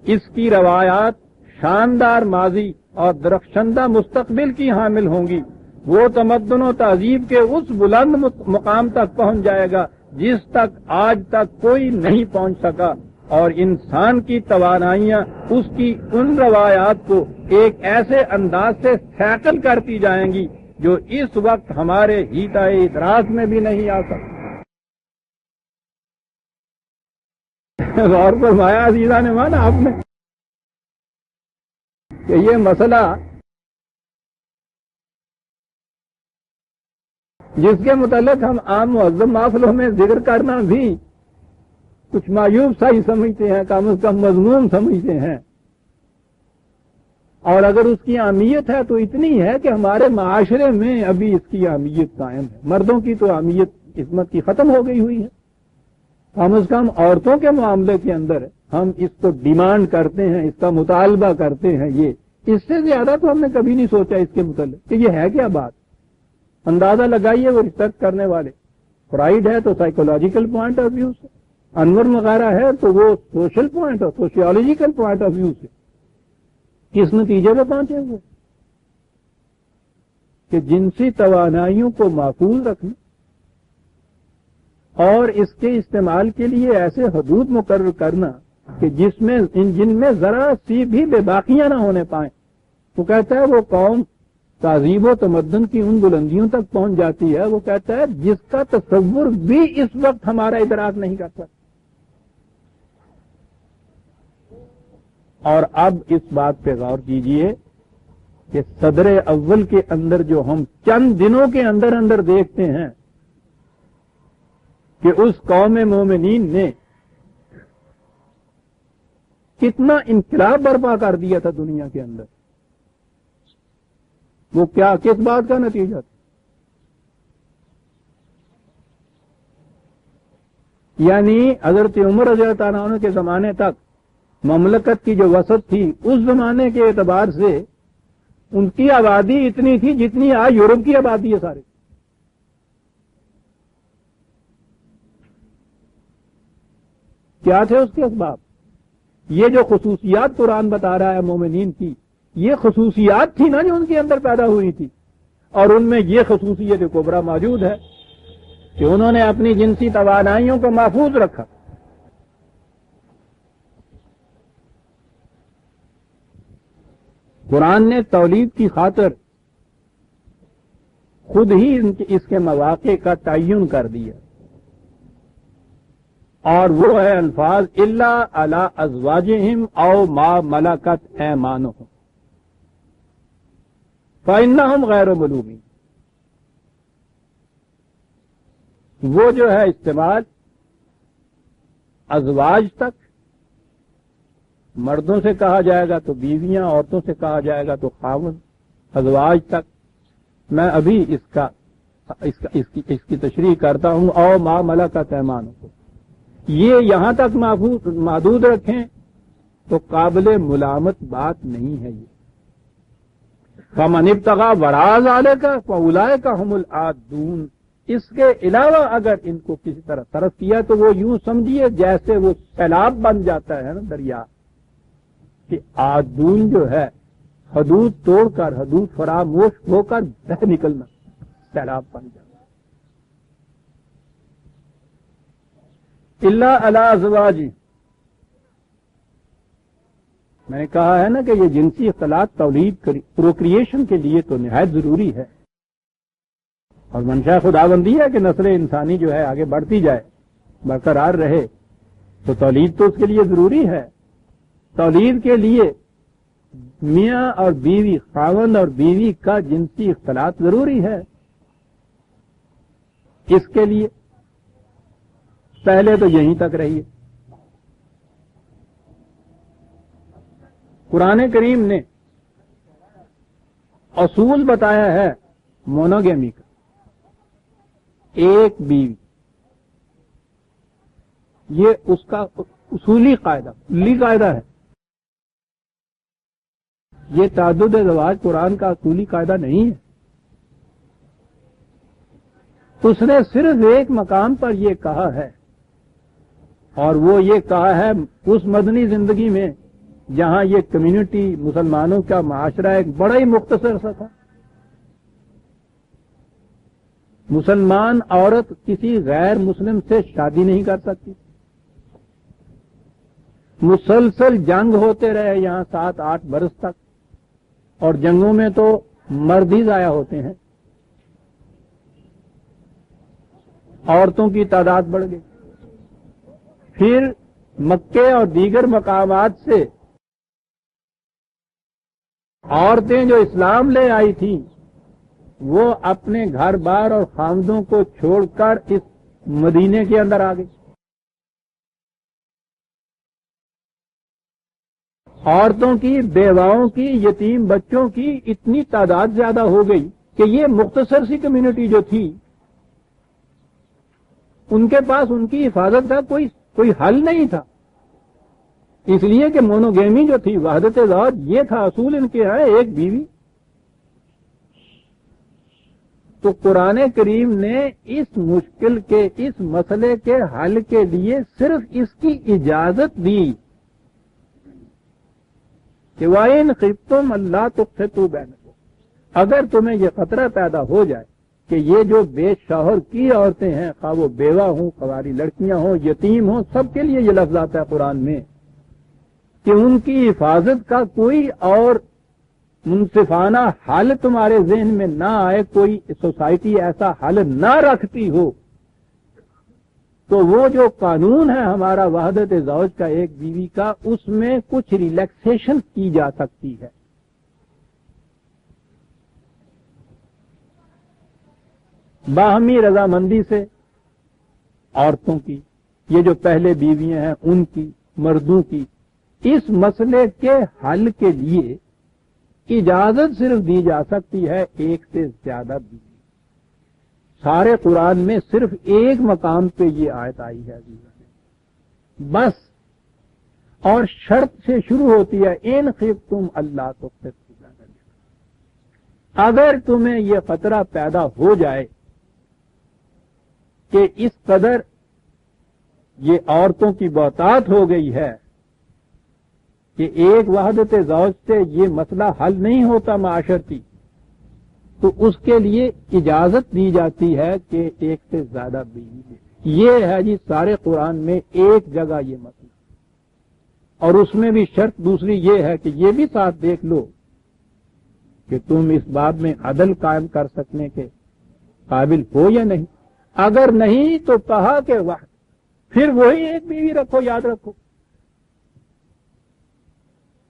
اس کی روایات شاندار ماضی اور درخشندہ مستقبل کی حامل ہوں گی۔ وہ تمدن و تہذیب کے اس بلند مقام تک پہنچ جائے گا جس تک آج تک کوئی نہیں پہنچ سکا، اور انسان کی توانائیاں اس کی ان روایات کو ایک ایسے انداز سے سیکل کرتی جائیں گی جو اس وقت ہمارے حیطۂ ادراک میں بھی نہیں آ سکتا۔ غور فرمایا عزیزان مان آپ نے کہ یہ مسئلہ جس کے متعلق ہم عام معظم محفلوں میں ذکر کرنا بھی کچھ معیوب سا ہی سمجھتے ہیں، کم از کم مضمون سمجھتے ہیں، اور اگر اس کی اہمیت ہے تو اتنی ہے کہ ہمارے معاشرے میں ابھی اس کی اہمیت قائم ہے۔ مردوں کی تو اہمیت عصمت کی ختم ہو گئی ہوئی ہے، کم از کم عورتوں کے معاملے کے اندر ہم اس کو ڈیمانڈ کرتے ہیں، اس کا مطالبہ کرتے ہیں۔ یہ اس سے زیادہ تو ہم نے کبھی نہیں سوچا اس کے متعلق کہ یہ ہے کیا بات۔ اندازہ لگائیے وہ ریسرچ کرنے والے، فرائیڈ ہے تو سائیکولوجیکل پوائنٹ آف ویو سے، انور وغیرہ ہے تو وہ سوشل پوائنٹ اور سوشیولوجیکل پوائنٹ آف ویو سے کس نتیجے پہ پہنچے ہوئے کہ جنسی توانائیوں کو محفوظ رکھنا اور اس کے استعمال کے لیے ایسے حدود مقرر کرنا کہ جن میں ذرا سی بھی بے باقیاں نہ ہونے پائیں۔ وہ کہتا ہے وہ قوم تہذیب و تمدن کی ان بلندیوں تک پہنچ جاتی ہے، وہ کہتا ہے جس کا تصور بھی اس وقت ہمارا ادراک نہیں کرتا۔ اور اب اس بات پہ غور کیجئے کہ صدر اول کے اندر جو ہم چند دنوں کے اندر اندر دیکھتے ہیں کہ اس قوم مومنین نے کتنا انقلاب برپا کر دیا تھا دنیا کے اندر، وہ کیا کس بات کا نتیجہ تھا؟ یعنی حضرت عمر رضی اللہ عنہ کے زمانے تک مملکت کی جو وسعت تھی اس زمانے کے اعتبار سے ان کی آبادی اتنی تھی جتنی آج یورپ کی آبادی ہے سارے۔ کیا تھے اس کے اسباب؟ یہ جو خصوصیات قرآن بتا رہا ہے مومنین کی، یہ خصوصیات تھی نا جو ان کے اندر پیدا ہوئی تھی، اور ان میں یہ خصوصیت کبریٰ موجود ہے کہ انہوں نے اپنی جنسی توانائیوں کو محفوظ رکھا۔ قرآن نے تولید کی خاطر خود ہی اس کے مواقع کا تعین کر دیا، اور وہ ہے الفاظ الا علی ازواجہم او ما ملکت ایمانہم فإنہم غیر ملومین۔ وہ جو ہے استعمال ازواج تک، مردوں سے کہا جائے گا تو بیویاں، عورتوں سے کہا جائے گا تو خاوند، ازواج تک۔ میں ابھی اس کی تشریح کرتا ہوں۔ او ما ملکت ایمانکم، یہ یہاں تک محدود رکھیں تو قابل ملامت بات نہیں ہے۔ یہ فمن ابتغى وراء ذلك فاولئک هم العادون، اس کے علاوہ اگر ان کو کسی طرح ترس کیا تو وہ یوں سمجھیے جیسے وہ سیلاب بن جاتا ہے نا دریا، کہ عادون جو ہے حدود توڑ کر، حدود فراموش ہو کر بہہ نکلنا، سیلاب بن جاتا۔ الا علی ازواج، میں نے کہا ہے نا کہ یہ جنسی اختلاط تولید پروکریشن کے لیے تو نہایت ضروری ہے، اور منشا خداوندی ہے کہ نسل انسانی جو ہے آگے بڑھتی جائے، برقرار رہے، تو تولید تو اس کے لیے ضروری ہے۔ تولید کے لیے میاں اور بیوی، خاوند اور بیوی کا جنسی اختلاط ضروری ہے۔ اس کے لیے پہلے تو یہیں تک رہیے۔ قرآن کریم نے اصول بتایا ہے مونوگیمی کا، ایک بیوی، یہ اس کا اصولی قاعدہ، کلی قاعدہ ہے۔ یہ تعدد ازواج قرآن کا اصولی قاعدہ نہیں ہے۔ اس نے صرف ایک مقام پر یہ کہا ہے، اور وہ یہ کہا ہے اس مدنی زندگی میں جہاں یہ کمیونٹی مسلمانوں کا معاشرہ ایک بڑا ہی مختصر سا تھا۔ مسلمان عورت کسی غیر مسلم سے شادی نہیں کر سکتی، مسلسل جنگ ہوتے رہے یہاں 7-8 برس تک، اور جنگوں میں تو مرد ہی ضائع ہوتے ہیں، عورتوں کی تعداد بڑھ گئی۔ پھر مکے اور دیگر مقامات سے عورتیں جو اسلام لے آئی تھیں وہ اپنے گھر بار اور خاندوں کو چھوڑ کر اس مدینے کے اندر آ گئی۔ عورتوں کی، بیواؤں کی، یتیم بچوں کی اتنی تعداد زیادہ ہو گئی کہ یہ مختصر سی کمیونٹی جو تھی ان کے پاس ان کی حفاظت کا کوئی حل نہیں تھا، اس لیے کہ مونوگیمی جو تھی، وحدت زوج، یہ تھا اصول ان کے ہے، ایک بیوی۔ تو قرآن کریم نے اس مشکل کے، اس مسئلے کے حل کے لیے صرف اس کی اجازت دی کہ وَإِنْ خِفْتُمْ أَلَّا تُقْسِطُوا بَيْنَكُمْ، اگر تمہیں یہ خطرہ پیدا ہو جائے کہ یہ جو بے شوہر کی عورتیں ہیں، خواہ وہ بیوہ ہوں، قواری لڑکیاں ہوں، یتیم ہوں، سب کے لیے یہ لفظ آتا ہے قرآن میں کہ ان کی حفاظت کا کوئی اور منصفانہ حل تمہارے ذہن میں نہ آئے، کوئی سوسائٹی ایسا حل نہ رکھتی ہو، تو وہ جو قانون ہے ہمارا وحدت زوج کا، ایک بیوی کا، اس میں کچھ ریلیکسیشن کی جا سکتی ہے۔ باہمی رضامندی سے عورتوں کی، یہ جو پہلے بیویاں ہیں ان کی، مردوں کی، اس مسئلے کے حل کے لیے اجازت صرف دی جا سکتی ہے ایک سے زیادہ بیوی۔ سارے قرآن میں صرف ایک مقام پہ یہ آیت آئی ہے بس، اور شرط سے شروع ہوتی ہے ان خفتم اللہ تقسطوا، اگر تمہیں یہ خطرہ پیدا ہو جائے کہ اس قدر یہ عورتوں کی بہتات ہو گئی ہے کہ ایک وحدت زوج سے یہ مسئلہ حل نہیں ہوتا معاشرتی، تو اس کے لیے اجازت دی جاتی ہے کہ ایک سے زیادہ بیوی لے۔ یہ ہے جی سارے قرآن میں ایک جگہ یہ مسئلہ، اور اس میں بھی شرط دوسری یہ ہے کہ یہ بھی ساتھ دیکھ لو کہ تم اس باب میں عدل قائم کر سکنے کے قابل ہو یا نہیں۔ اگر نہیں تو کہا کہ وحد، پھر وہی ایک بیوی رکھو، یاد رکھو،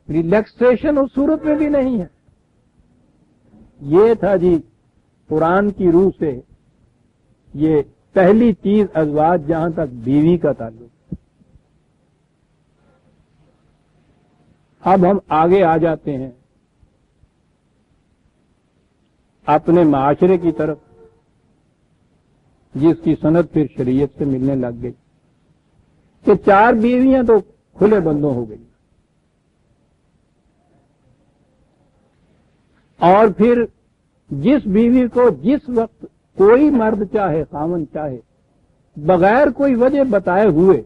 ریلیکسیشن اس صورت میں بھی نہیں ہے۔ یہ تھا جی قرآن کی روح سے یہ پہلی چیز ازواج جہاں تک بیوی کا تعلق۔ اب ہم آگے آ جاتے ہیں اپنے معاشرے کی طرف، جس کی سند پھر شریعت سے ملنے لگ گئی کہ 4 بیویاں تو کھلے بندوں ہو گئی، اور پھر جس بیوی کو جس وقت کوئی مرد چاہے، خاوند چاہے، بغیر کوئی وجہ بتائے ہوئے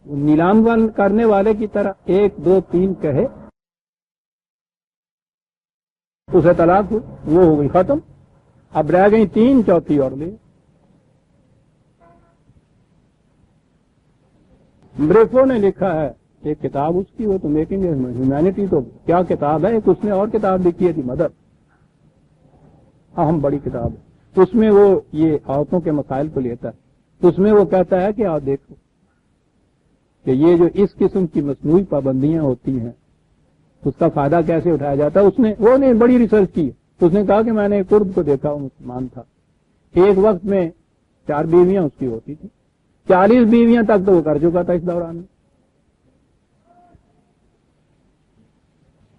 نیلام کرنے والے کی طرح 1 2 3 کہے، اسے طلاق ہو، وہ ہو گئی ختم، اب رہ گئی 3، چوتھی اور لے۔ بریفو نے لکھا ہے ایک کتاب اس کی، وہ تو میکنگ ہیومینٹی، تو کیا کتاب ہے، ایک اس نے اور کتاب لکھی ہے دی مدر، اہم بڑی کتاب ہے، اس میں وہ یہ عورتوں کے مسائل کو لیتا ہے، اس میں وہ کہتا ہے کہ آپ دیکھو کہ یہ جو اس قسم کی مصنوعی پابندیاں ہوتی ہیں اس کا فائدہ کیسے اٹھایا جاتا ہے۔ وہ نے بڑی ریسرچ کی، اس نے کہا کہ میں نے ایک کرد کو دیکھا، وہ مسلمان تھا، ایک وقت میں 4 بیویاں اس کی ہوتی تھیں، 40 بیویاں تک تو وہ کر چکا تھا اس دوران میں۔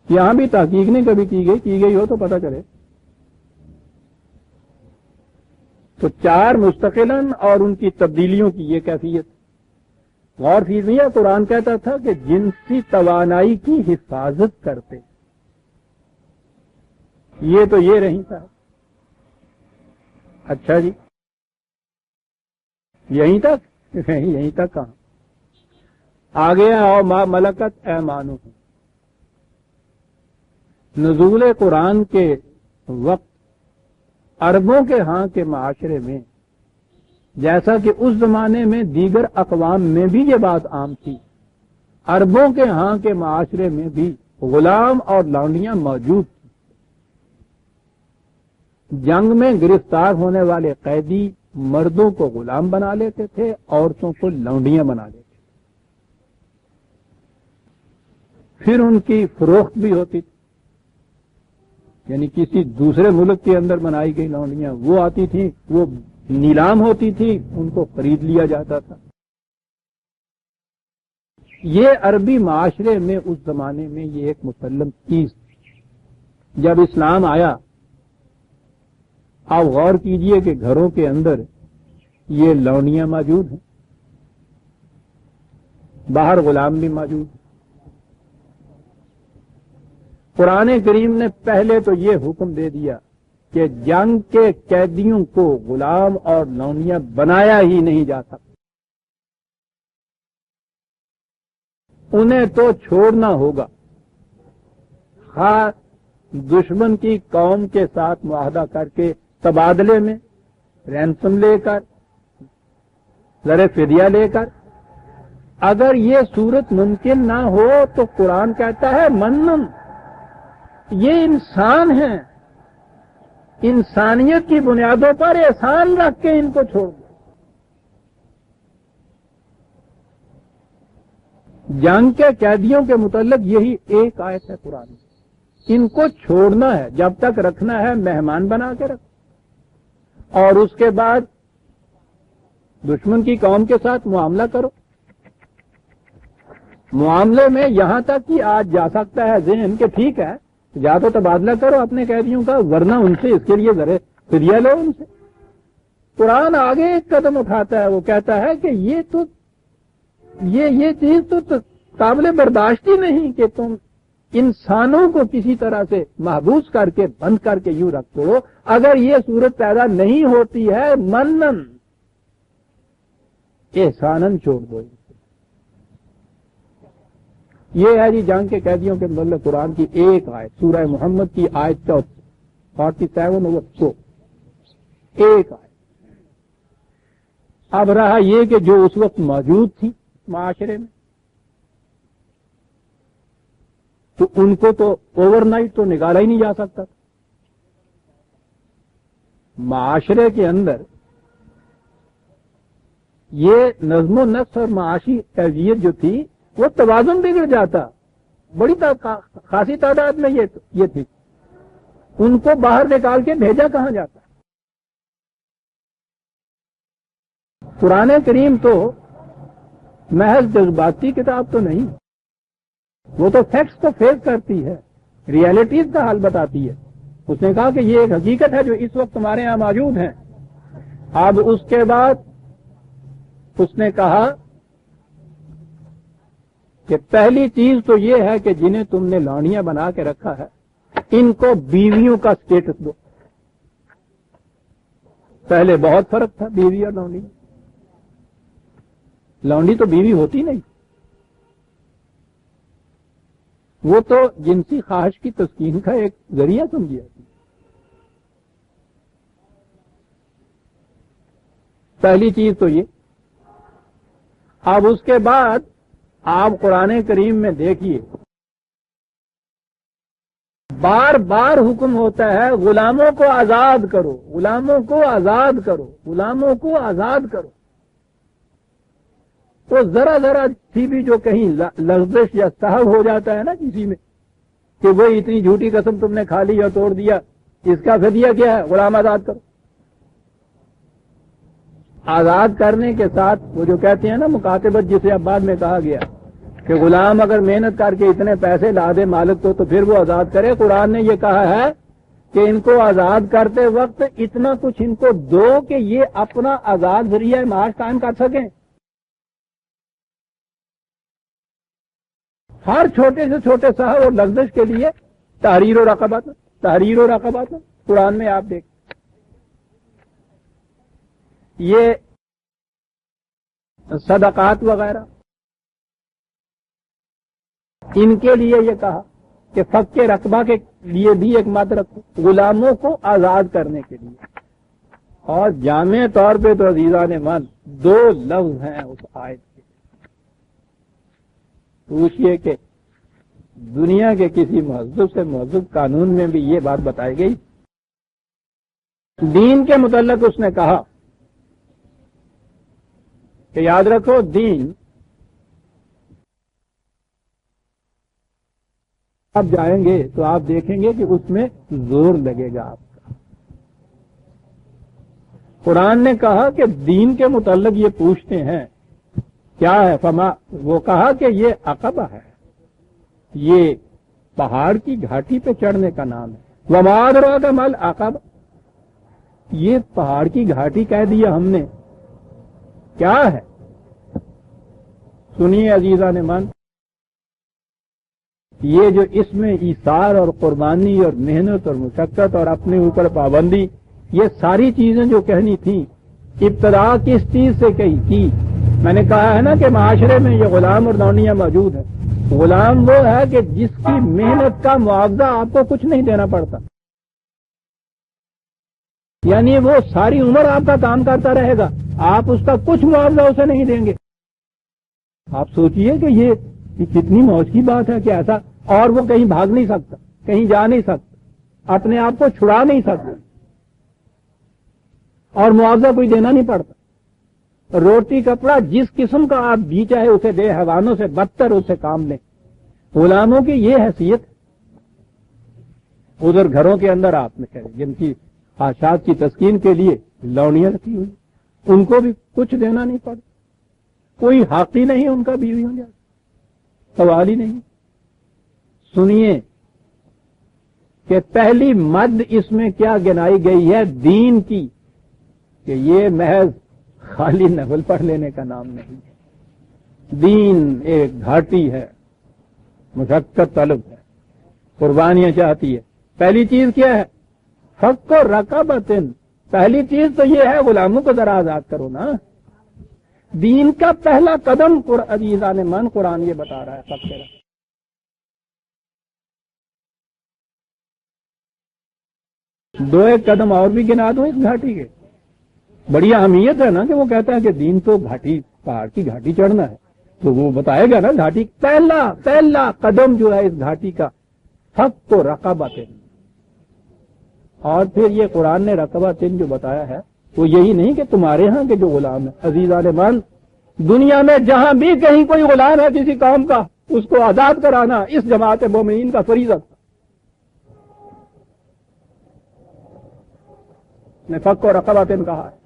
یہاں بھی تحقیق نہیں کبھی کی گئی ہو تو پتہ چلے۔ تو چار مستقلاً اور ان کی تبدیلیوں کی یہ کیفیت. غور کیجیے قرآن کہتا تھا کہ جنسی توانائی کی حفاظت کرتے. یہ تو یہ رہی تھا. اچھا جی یہیں تک یہیں تک کہاں آگے اور ما ملکت ایمانہم. نزول قرآن کے وقت عربوں کے ہاں کے معاشرے میں جیسا کہ اس زمانے میں دیگر اقوام میں بھی یہ بات عام تھی، عربوں کے ہاں کے معاشرے میں بھی غلام اور لونڈیاں موجود تھیں. جنگ میں گرفتار ہونے والے قیدی مردوں کو غلام بنا لیتے تھے، عورتوں کو لونڈیاں بنا لیتے تھے. پھر ان کی فروخت بھی ہوتی تھی، یعنی کسی دوسرے ملک کے اندر بنائی گئی لونڈیاں وہ آتی تھیں، وہ نیلام ہوتی تھی، ان کو خرید لیا جاتا تھا. یہ عربی معاشرے میں اس زمانے میں یہ ایک مسلم چیز تھی. جب اسلام آیا آپ غور کیجئے کہ گھروں کے اندر یہ لونڈیاں موجود ہیں، باہر غلام بھی موجود ہیں. قرآن کریم نے پہلے تو یہ حکم دے دیا کہ جنگ کے قیدیوں کو غلام اور لونڈیاں بنایا ہی نہیں جا سکتا، انہیں تو چھوڑنا ہوگا. خاص دشمن کی قوم کے ساتھ معاہدہ کر کے تبادلے میں رینسم لے کر زر فدیہ لے کر. اگر یہ صورت ممکن نہ ہو تو قرآن کہتا ہے منن، یہ انسان ہیں، انسانیت کی بنیادوں پر احسان رکھ کے ان کو چھوڑ دو. جنگ کے قیدیوں کے متعلق یہی ایک آیت ہے قرآن میں. ان کو چھوڑنا ہے، جب تک رکھنا ہے مہمان بنا کے رکھو، اور اس کے بعد دشمن کی قوم کے ساتھ معاملہ کرو. معاملے میں یہاں تک کہ آج جا سکتا ہے ذہن کہ ٹھیک ہے یا تو تبادلہ کرو اپنے قیدیوں کا، ورنہ ان سے اس کے لیے ذرا فدیہ لو ان سے. قرآن آگے ایک قدم اٹھاتا ہے، وہ کہتا ہے کہ یہ چیز تو قابل برداشت ہی نہیں کہ تم انسانوں کو کسی طرح سے محبوس کر کے بند کر کے یوں رکھ دو. اگر یہ صورت پیدا نہیں ہوتی ہے منن، احسانن چھوڑ دو. یہ ہے جی جنگ کے قیدیوں کے متعلق قرآن کی ایک آیت، سورہ محمد کی آیت 47 ایک آیت. اب رہا یہ کہ جو اس وقت موجود تھی معاشرے میں تو ان کو تو اوور نائٹ تو نکالا ہی نہیں جا سکتا تھا. معاشرے کے اندر یہ نظم و نسق اور معاشی تربیت جو تھی وہ توازن بگڑ جاتا. بڑی خاصی تعداد میں یہ تھی، ان کو باہر نکال کے بھیجا کہاں جاتا. قرآن کریم تو محض جذباتی کتاب تو نہیں، وہ تو فیکٹس کو فیس کرتی ہے، ریالٹیز کا حل بتاتی ہے. اس نے کہا کہ یہ ایک حقیقت ہے جو اس وقت تمہارے ہاں موجود ہے. اب اس کے بعد اس نے کہا کہ پہلی چیز تو یہ ہے کہ جنہیں تم نے لونڈیاں بنا کے رکھا ہے ان کو بیویوں کا سٹیٹس دو. پہلے بہت فرق تھا بیوی اور لونڈی. لونڈی تو بیوی ہوتی نہیں، وہ تو جنسی خواہش کی تسکین کا ایک ذریعہ سمجھی جاتی. پہلی چیز تو یہ. اب اس کے بعد آپ قرآن کریم میں دیکھیے بار بار حکم ہوتا ہے غلاموں کو آزاد کرو، غلاموں کو آزاد کرو، غلاموں کو آزاد کرو. تو ذرا ذرا سی بھی جو کہیں لغزش یا سہو ہو جاتا ہے نا کسی میں کہ وہ اتنی جھوٹی قسم تم نے کھا لی یا توڑ دیا، اس کا فدیہ کیا ہے؟ غلام آزاد کرو. آزاد کرنے کے ساتھ وہ جو کہتے ہیں نا مکاتبت، جسے اب بعد میں کہا گیا کہ غلام اگر محنت کر کے اتنے پیسے لا دے مالک کو تو پھر وہ آزاد کرے. قرآن نے یہ کہا ہے کہ ان کو آزاد کرتے وقت اتنا کچھ ان کو دو کہ یہ اپنا آزاد ذریعہ معاش قائم کر سکیں. ہر چھوٹے سے چھوٹے صاحب اور لفظ کے لیے تحریر و رقبت قرآن میں آپ دیکھیں. یہ صدقات وغیرہ ان کے لیے یہ کہا کہ فک رقبہ کے لیے بھی ایک مد رکھو غلاموں کو آزاد کرنے کے لیے. اور جامع طور پہ تو عزیزان من دو لفظ ہیں اس آیت کے. پوچھئے کہ دنیا کے کسی مہذب سے مہذب قانون میں بھی یہ بات بتائی گئی؟ دین کے متعلق اس نے کہا کہ یاد رکھو دین آپ جائیں گے تو آپ دیکھیں گے کہ اس میں زور لگے گا آپ کا. قرآن نے کہا کہ دین کے متعلق یہ پوچھتے ہیں کیا ہے فما، وہ کہا کہ یہ عقبہ ہے، یہ پہاڑ کی گھاٹی پہ چڑھنے کا نام ہے. وما ادراک مل عقبہ، یہ پہاڑ کی گھاٹی کہہ دیا ہم نے، کیا ہے؟ سنیے عزیزان من، یہ جو اس میں ایثار اور قربانی اور محنت اور مشقت اور اپنے اوپر پابندی، یہ ساری چیزیں جو کہنی تھیں ابتدا کس چیز سے کہی کی؟ میں نے کہا ہے نا کہ معاشرے میں یہ غلام اور نونیاں موجود ہیں. غلام وہ ہے کہ جس کی محنت کا معاوضہ آپ کو کچھ نہیں دینا پڑتا، یعنی وہ ساری عمر آپ کا کام کرتا رہے گا، آپ اس کا کچھ معاوضہ اسے نہیں دیں گے. آپ سوچئے کہ یہ کتنی موج کی بات ہے کہ ایسا، اور وہ کہیں بھاگ نہیں سکتا، کہیں جا نہیں سکتا، اپنے آپ کو چھڑا نہیں سکتا، اور معاوضہ کوئی دینا نہیں پڑتا. روٹی کپڑا جس قسم کا آپ بھی چاہے اسے دے، حیوانوں سے بدتر اسے کام لیں. غلاموں کی یہ حیثیت. ادھر گھروں کے اندر آپ نے کہے جن کی خواہشات کی تسکین کے لیے لونیاں رکھی ہوئی، ان کو بھی کچھ دینا نہیں پڑتا، کوئی حق ہی نہیں ان کا بیویوں جاتا، سوال ہی نہیں. سنیے کہ پہلی مد اس میں کیا گنائی گئی ہے دین کی، کہ یہ محض خالی نفل پڑھ لینے کا نام نہیں ہے. دین ایک گھاٹی ہے، مشقت طلب ہے، قربانیاں چاہتی ہے. پہلی چیز کیا ہے؟ فک و رقبتن. پہلی چیز تو یہ ہے غلاموں کو ذرا آزاد کرو نا. دین کا پہلا قدم عزیزان من قرآن یہ بتا رہا ہے. فک رقبہ دو ایک قدم اور بھی گنا دو اس گھاٹی کے. بڑی اہمیت ہے نا کہ وہ کہتا ہے کہ دین تو گھاٹی، پہاڑ کی گھاٹی چڑھنا ہے، تو وہ بتائے گا نا گھاٹی پہلا قدم جو ہے اس گھاٹی کا فک و رقبتن. اور پھر یہ قرآن نے رقبتن جو بتایا ہے وہ یہی نہیں کہ تمہارے ہاں کے جو غلام ہے. عزیزان من، دنیا میں جہاں بھی کہیں کوئی غلام ہے کسی قوم کا، اس کو آزاد کرانا اس جماعت مومنین کا فریضہ نے فک و رقبتن کہا ہے.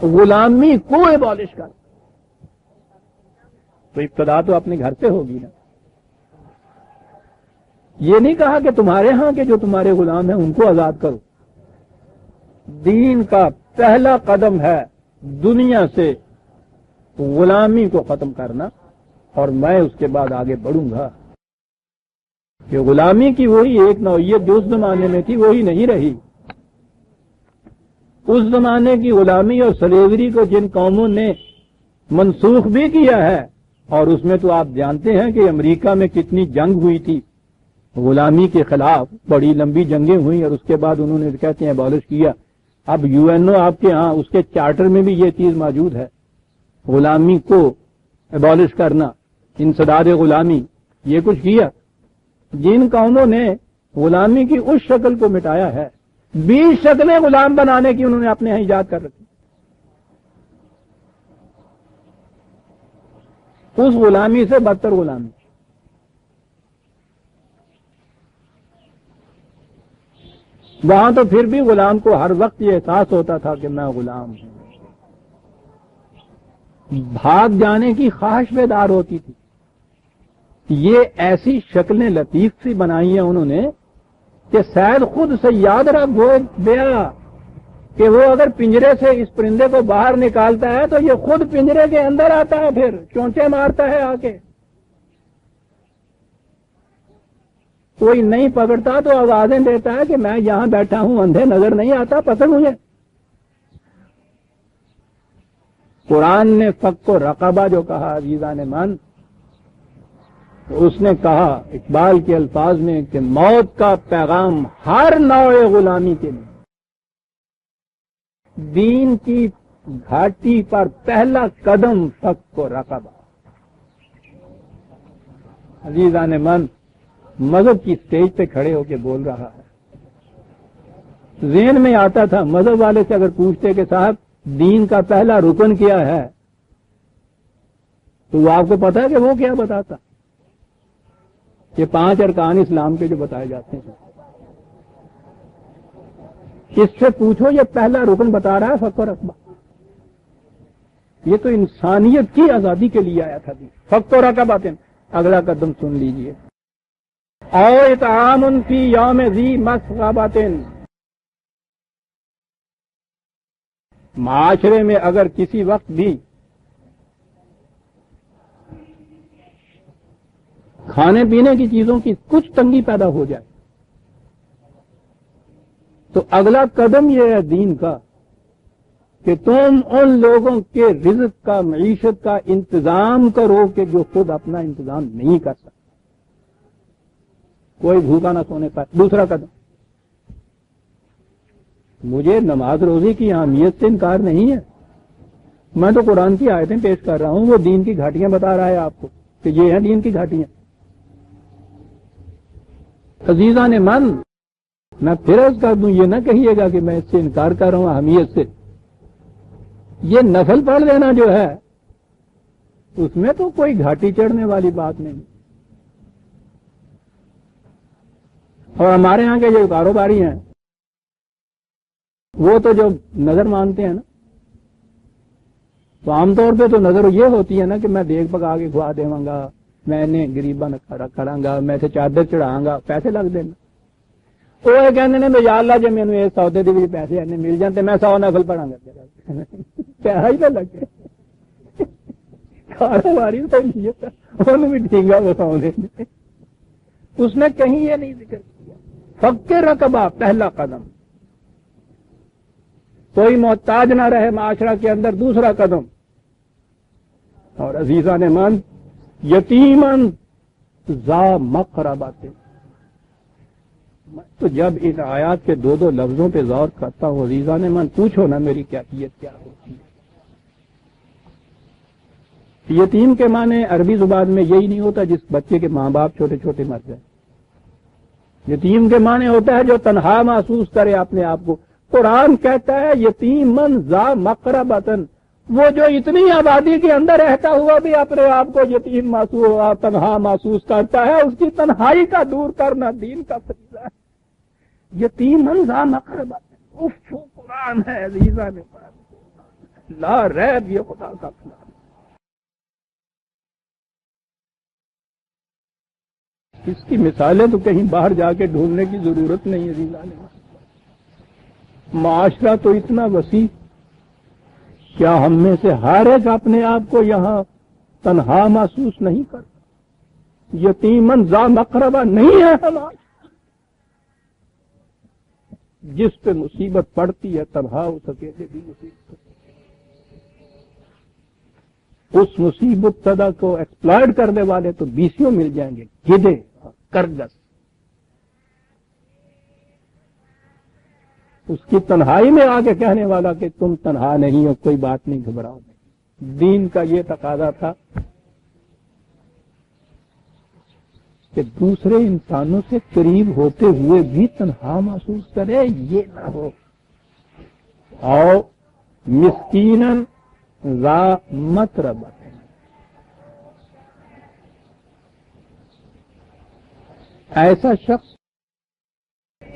غلامی کو ایبالش کر، تو ابتدا تو اپنے گھر سے ہوگی نا. یہ نہیں کہا کہ تمہارے ہاں کے جو تمہارے غلام ہیں ان کو آزاد کرو. دین کا پہلا قدم ہے دنیا سے غلامی کو ختم کرنا، اور میں اس کے بعد آگے بڑھوں گا. کہ غلامی کی وہی ایک نوعیت جو اس زمانے میں تھی وہی نہیں رہی. اس زمانے کی غلامی اور سلیوری کو جن قوموں نے منسوخ بھی کیا ہے، اور اس میں تو آپ جانتے ہیں کہ امریکہ میں کتنی جنگ ہوئی تھی غلامی کے خلاف، بڑی لمبی جنگیں ہوئیں، اور اس کے بعد انہوں نے کہتے ہیں ایبالش کیا. اب UN آپ کے ہاں اس کے چارٹر میں بھی یہ چیز موجود ہے، غلامی کو ایبالش کرنا، انسداد غلامی. یہ کچھ کیا. جن قوموں نے غلامی کی اس شکل کو مٹایا ہے، 20 شکلیں غلام بنانے کی انہوں نے اپنے یہاں ایجاد کر رکھی. اس غلامی سے بدتر غلامی. وہاں تو پھر بھی غلام کو ہر وقت یہ احساس ہوتا تھا کہ میں غلام ہوں. بھاگ جانے کی خواہش بیدار ہوتی تھی. یہ ایسی شکلیں لطیف سی بنائی ہیں انہوں نے کہ سید خود سیاد را گوئے دیا کہ وہ اگر پنجرے سے اس پرندے کو باہر نکالتا ہے تو یہ خود پنجرے کے اندر آتا ہے، پھر چونچے مارتا ہے آ کے. کوئی نہیں پکڑتا تو آوازیں دیتا ہے کہ میں یہاں بیٹھا ہوں، اندھے نظر نہیں آتا، پکڑ مجھے. قرآن نے فک و رقبہ جو کہا عزیزان من، اس نے کہا اقبال کے الفاظ میں کہ موت کا پیغام ہر نوع غلامی کے لیے. دین کی گھاٹی پر پہلا قدم فک و رقبہ. عزیزان من، مذہب کی سٹیج پہ کھڑے ہو کے بول رہا ہے. ذہن میں آتا تھا مذہب والے سے اگر پوچھتے کہ صاحب دین کا پہلا رکن کیا ہے تو وہ آپ کو پتا ہے کہ وہ کیا بتاتا. یہ 5 ارکان اسلام کے جو بتائے جاتے ہیں، اس سے پوچھو یہ پہلا رکن بتا رہا ہے فک و رقبہ. یہ تو انسانیت کی آزادی کے لیے آیا تھا. فک و رقبہ. اگلا قدم سن لیجئے. او اطعام فی یوم ذی مسغبۃ. معاشرے میں اگر کسی وقت بھی کھانے پینے کی چیزوں کی کچھ تنگی پیدا ہو جائے تو اگلا قدم یہ ہے دین کا کہ تم ان لوگوں کے رزق کا، معیشت کا انتظام کرو کہ جو خود اپنا انتظام نہیں کر سکتا. کوئی بھوکا نہ سونے پائے. دوسرا قدم، مجھے نماز روزے کی اہمیت سے انکار نہیں ہے. میں تو قرآن کی آیتیں پیش کر رہا ہوں، وہ دین کی گھاٹیاں بتا رہا ہے آپ کو کہ یہ ہیں دین کی گھاٹیاں. عزیزان من، میں پھر عرض کر دوں، یہ نہ کہیے گا کہ میں اس سے انکار کر رہا ہوں اہمیت سے. یہ نفل پڑھ لینا جو ہے اس میں تو کوئی گھاٹی چڑھنے والی بات نہیں. اور ہمارے ہاں کے جو کاروباری ہیں وہ تو جو نظر مانتے ہیں نا، تو عام طور پہ تو نظر یہ ہوتی ہے نا کہ میں دیکھ پکا کے کھوا دے گا، میں نے غریباں کراں گا، میں سے چادر چڑھاں گا، پیسے لگ دینا. وہ یہ کہتے ہیں یا اللہ جی مینوں اس سودے دے وچ پیسے اینے مل جاندے میں 100 نفل پڑھاں گا. پیسہ ہی نہ لگے. کاروباری تو نہیں انہوں بھی ٹھیکا بتاؤ دیں. اس نے کہیں یہ نہیں ذکر کیا. فک رقبہ پہلا قدم، کوئی محتاج نہ رہے معاشرہ کے اندر، دوسرا قدم. اور عزیزان من، یتیمن ذا مقربۃ. تو جب ان آیات کے 2 لفظوں پہ غور کرتا ہوں عزیزان من، پوچھو نا میری کیفیت کیا ہوتی ہے. یتیم کے معنی عربی زبان میں یہی نہیں ہوتا جس بچے کے ماں باپ چھوٹے چھوٹے مر جائیں. یتیم کے معنی ہوتا ہے جو تنہا محسوس کرے اپنے آپ کو. قرآن کہتا ہے یتیمن ذا مقربۃ، وہ جو اتنی آبادی کے اندر رہتا ہوا بھی اپنے آپ کو یتیم محسوس، تنہا محسوس کرتا ہے، اس کی تنہائی کا دور کرنا دین کا فریضہ ہے. یتیمن ذا مقربۃ. اف قرآن ہے عزیزان لا ریب، یہ خدا کا کلام. اس کی مثالیں تو کہیں باہر جا کے ڈھونڈنے کی ضرورت نہیں عزیزان. معاشرہ تو اتنا وسیع، کیا ہم میں سے ہر ایک اپنے آپ کو یہاں تنہا محسوس نہیں کرتا؟ یتیمن ذا مقربہ نہیں ہے ہمارا. جس پہ مصیبت پڑتی ہے تنہا ہو سکے بھی مصیبت، اس مصیبت صدا کو ایکسپلائٹ کرنے والے تو بیسیوں مل جائیں گے، گدے اور کرگس. اس کی تنہائی میں آ کے کہنے والا کہ تم تنہا نہیں ہو، کوئی بات نہیں، گھبراؤ نہیں. دین کا یہ تقاضا تھا کہ دوسرے انسانوں سے قریب ہوتے ہوئے بھی تنہا محسوس کرے، یہ نہ ہو. اور مسکیناً ذا متربہ، ایسا شخص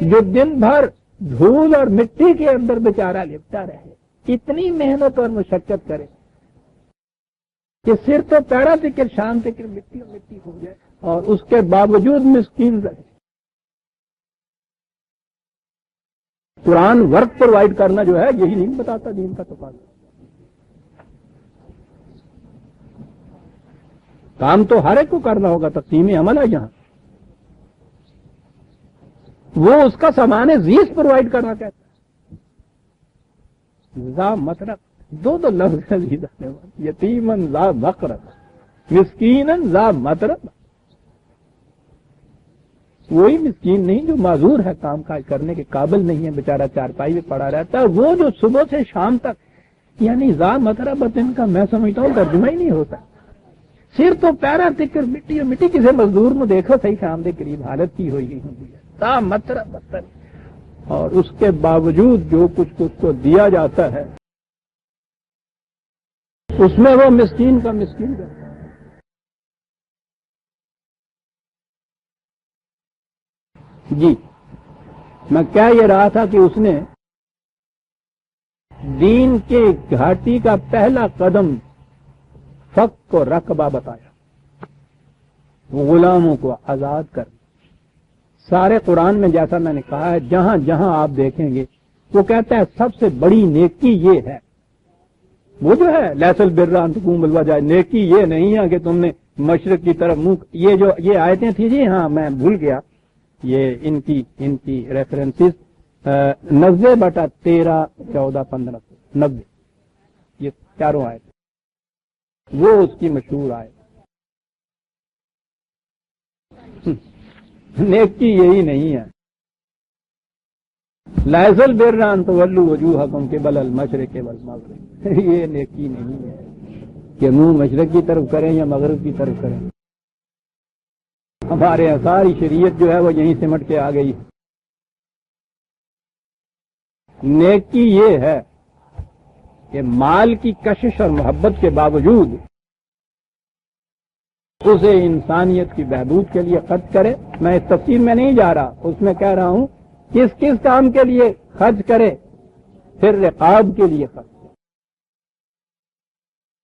جو دن بھر دھول اور مٹی کے اندر بیچارہ لپٹا رہے، اتنی محنت اور مشقت کرے کہ سر تو پیڑا تک شام تک مٹی اور مٹی ہو جائے اور اس کے باوجود مسکین رہے. قرآن ورک پرووائڈ کرنا جو ہے یہی نہیں بتاتا دین کا تقاضا. کام تو ہر ایک کو کرنا ہوگا، تقسیم عمل ہے یہاں. وہ اس کا سامان زیست پرووائڈ کرنا کہتا ہے. ذا مطرب دو لفظ ہے، یتیمن ذا مقرب مسکینن ذا مطرب. وہی مسکین نہیں جو معذور ہے، کام کاج کرنے کے قابل نہیں ہے، بیچارہ چارپائی میں پڑا رہتا ہے. وہ جو صبح سے شام تک، یعنی ذا مطرب ان کا میں سمجھتا ہوں ترجمہ ہی نہیں ہوتا. سر تو پیرا تکر مٹی، اور مٹی کسی مزدور میں دیکھو صحیح شام کے قریب حالت کی ہوئی ہوتی ہے. ذا مطرب اور اس کے باوجود جو کچھ اس کو دیا جاتا ہے اس میں وہ مسکین کا مسکین رہتا ہے. جی میں کہہ یہ رہا تھا کہ اس نے دین کے گھاٹی کا پہلا قدم فق و رقبہ بتایا، غلاموں کو آزاد کر. سارے قرآن میں جیسا میں نے کہا ہے، جہاں جہاں آپ دیکھیں گے وہ کہتا ہے سب سے بڑی نیکی یہ ہے. وہ جو ہے لیس البر ان تقوموا بالوجہ، نیکی یہ نہیں ہے کہ تم نے مشرق کی طرف منہ. یہ آیتیں تھیں جی، ہاں میں بھول گیا، یہ ان کی ریفرنسز 90/13 14 15 90، یہ چاروں آئے تھے، وہ اس کی مشہور آئے. نیکی یہی نہیں ہے. لیس البر ان تولوا وجوہکم قبل المشرق والمغرب، یہ نیکی نہیں ہے کہ منہ مشرق کی طرف کریں یا مغرب کی طرف کریں. ہمارے ساری شریعت جو ہے وہ یہیں سمٹ کے آ گئی. نیکی یہ ہے کہ مال کی کشش اور محبت کے باوجود اسے انسانیت کی بہبود کے لیے خرچ کرے. میں اس تفصیل میں نہیں جا رہا، اس میں کہہ رہا ہوں کس کس کام کے لیے خرچ کرے. پھر رقاب کے لیے خرچ کرے.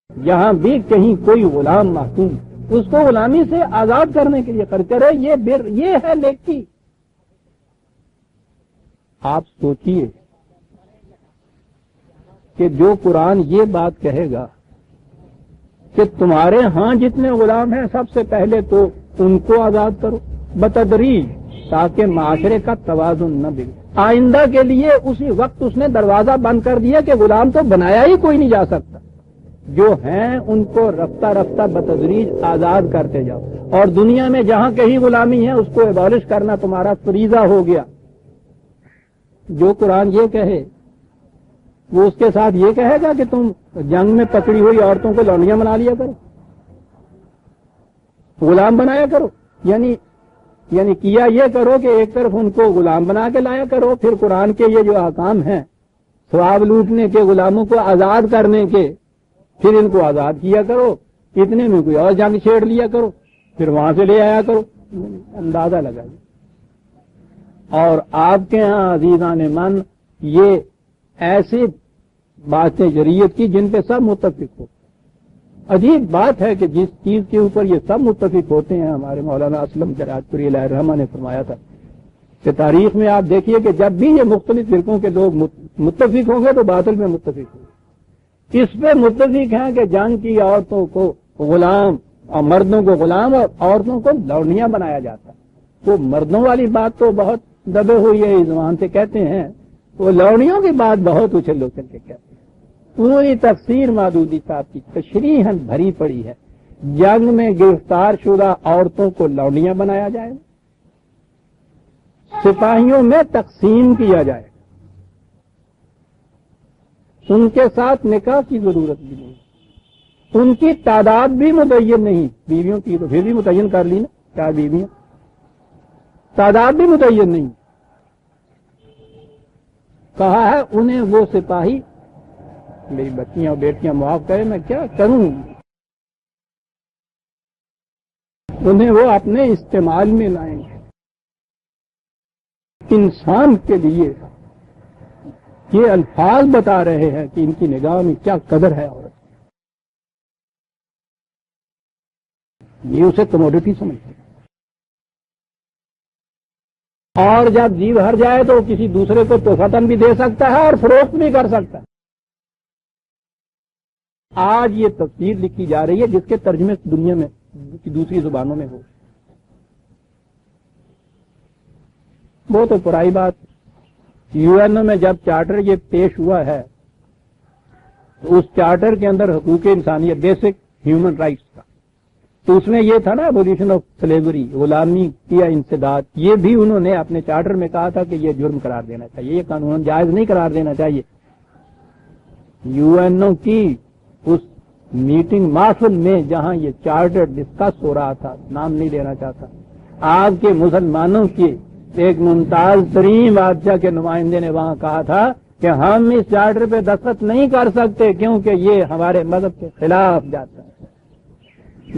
جہاں بھی کہیں کوئی غلام محکوم، اس کو غلامی سے آزاد کرنے کے لیے خرچ کرے. یہ ہے نیکی. آپ سوچئے کہ جو قرآن یہ بات کہے گا کہ تمہارے ہاں جتنے غلام ہیں سب سے پہلے تو ان کو آزاد کرو بتدریج، تاکہ معاشرے کا توازن نہ بگڑے. آئندہ کے لیے اسی وقت اس نے دروازہ بند کر دیا کہ غلام تو بنایا ہی کوئی نہیں جا سکتا. جو ہیں ان کو رفتہ رفتہ بتدریج آزاد کرتے جاؤ، اور دنیا میں جہاں کہیں غلامی ہے اس کو ایبالش کرنا تمہارا فریضہ ہو گیا. جو قرآن یہ کہے وہ اس کے ساتھ یہ کہے گا کہ تم جنگ میں پکڑی ہوئی عورتوں کو لونڈیاں بنا لیا کرو، غلام بنایا کرو. یعنی کیا یہ کرو کہ ایک طرف ان کو غلام بنا کے لایا کرو، پھر قرآن کے یہ جو احکام ہیں ثواب لوٹنے کے، غلاموں کو آزاد کرنے کے، پھر ان کو آزاد کیا کرو. اتنے میں کوئی اور جنگ چھیڑ لیا کرو، پھر وہاں سے لے آیا کرو. اندازہ لگائیے. اور آپ کے ہاں عزیزان من یہ ایسی باتیں شریعت کی جن پہ سب متفق ہو. عجیب بات ہے کہ جس چیز کے اوپر یہ سب متفق ہوتے ہیں، ہمارے مولانا اسلم جرات پوری علیہ الرحمہ نے فرمایا تھا کہ تاریخ میں آپ دیکھیے کہ جب بھی یہ مختلف فرقوں کے لوگ متفق ہوں گے تو باطل میں متفق ہوں گے. اس پہ متفق ہیں کہ جنگ کی عورتوں کو غلام اور مردوں کو غلام اور عورتوں کو لونڈیاں بنایا جاتا. وہ مردوں والی بات تو بہت دبے ہوئی ہے زبان سے کہتے ہیں، وہ لونڈیوں کی بات بہت اچھل اچھل کے کہتے ہیں. پوری تفسیر مودودی صاحب کی تشریحاً بھری پڑی ہے. جنگ میں گرفتار شدہ عورتوں کو لونڈیاں بنایا جائے، سپاہیوں میں تقسیم کیا جائے، ان کے ساتھ نکاح کی ضرورت بھی نہیں، ان کی تعداد بھی متعین نہیں. بیویوں کی تو پھر بھی متعین کر لی نا، 4 بیویاں، تعداد بھی متعین نہیں. کہا ہے انہیں وہ سپاہی، میری بچیاں اور بیٹیاں معاف کریں میں کیا کروں، انہیں وہ اپنے استعمال میں لائیں گے. انسان کے لیے یہ الفاظ بتا رہے ہیں کہ ان کی نگاہ میں کیا قدر ہے عورت. یہ اسے کموڈٹی سمجھتے ہیں. اور جب جیو ہر جائے تو کسی دوسرے کو تحفتاً بھی دے سکتا ہے اور فروخت بھی کر سکتا ہے. آج یہ تفسیر لکھی جا رہی ہے جس کے ترجمے دنیا میں دوسری زبانوں میں ہو. وہ تو پرائی بات. یو این او میں جب چارٹر یہ پیش ہوا ہے تو اس چارٹر کے اندر حقوق انسانیت بیسک ہیومن رائٹس کا، تو اس میں یہ تھا نا ابولیشن آف سلیوری، غلامی کیا انسداد، یہ بھی انہوں نے اپنے چارٹر میں کہا تھا کہ یہ جرم قرار دینا چاہیے، یہ قانون جائز نہیں قرار دینا چاہیے. یو این او کی اس میٹنگ محفل میں جہاں یہ چارٹر ڈسکس ہو رہا تھا، نام نہیں لینا چاہتا، آپ کے مسلمانوں کے ایک ممتاز ترین بادشاہ کے نمائندے نے وہاں کہا تھا کہ ہم اس چارٹر پہ دستخط نہیں کر سکتے کیونکہ یہ ہمارے مذہب کے خلاف جاتا ہے.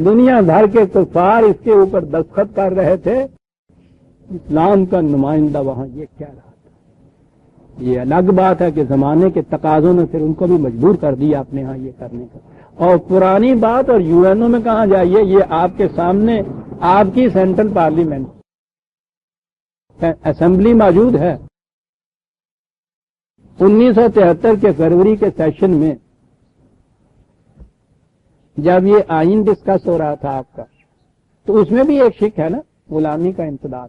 دنیا بھر کے کفار اس کے اوپر دستخط کر رہے تھے، اسلام کا نمائندہ وہاں یہ کہہ رہا تھا. یہ الگ بات ہے کہ زمانے کے تقاضوں نے پھر ان کو بھی مجبور کر دیا اپنے ہاں یہ کرنے کا. اور پرانی بات اور یو این او میں کہاں جائیے، یہ آپ کے سامنے آپ کی سینٹرل پارلیمنٹ اسمبلی موجود ہے. 1973 کے فروری کے سیشن میں جب یہ آئین ڈسکس ہو رہا تھا آپ کا، تو اس میں بھی ایک شک ہے نا غلامی کا انسداد.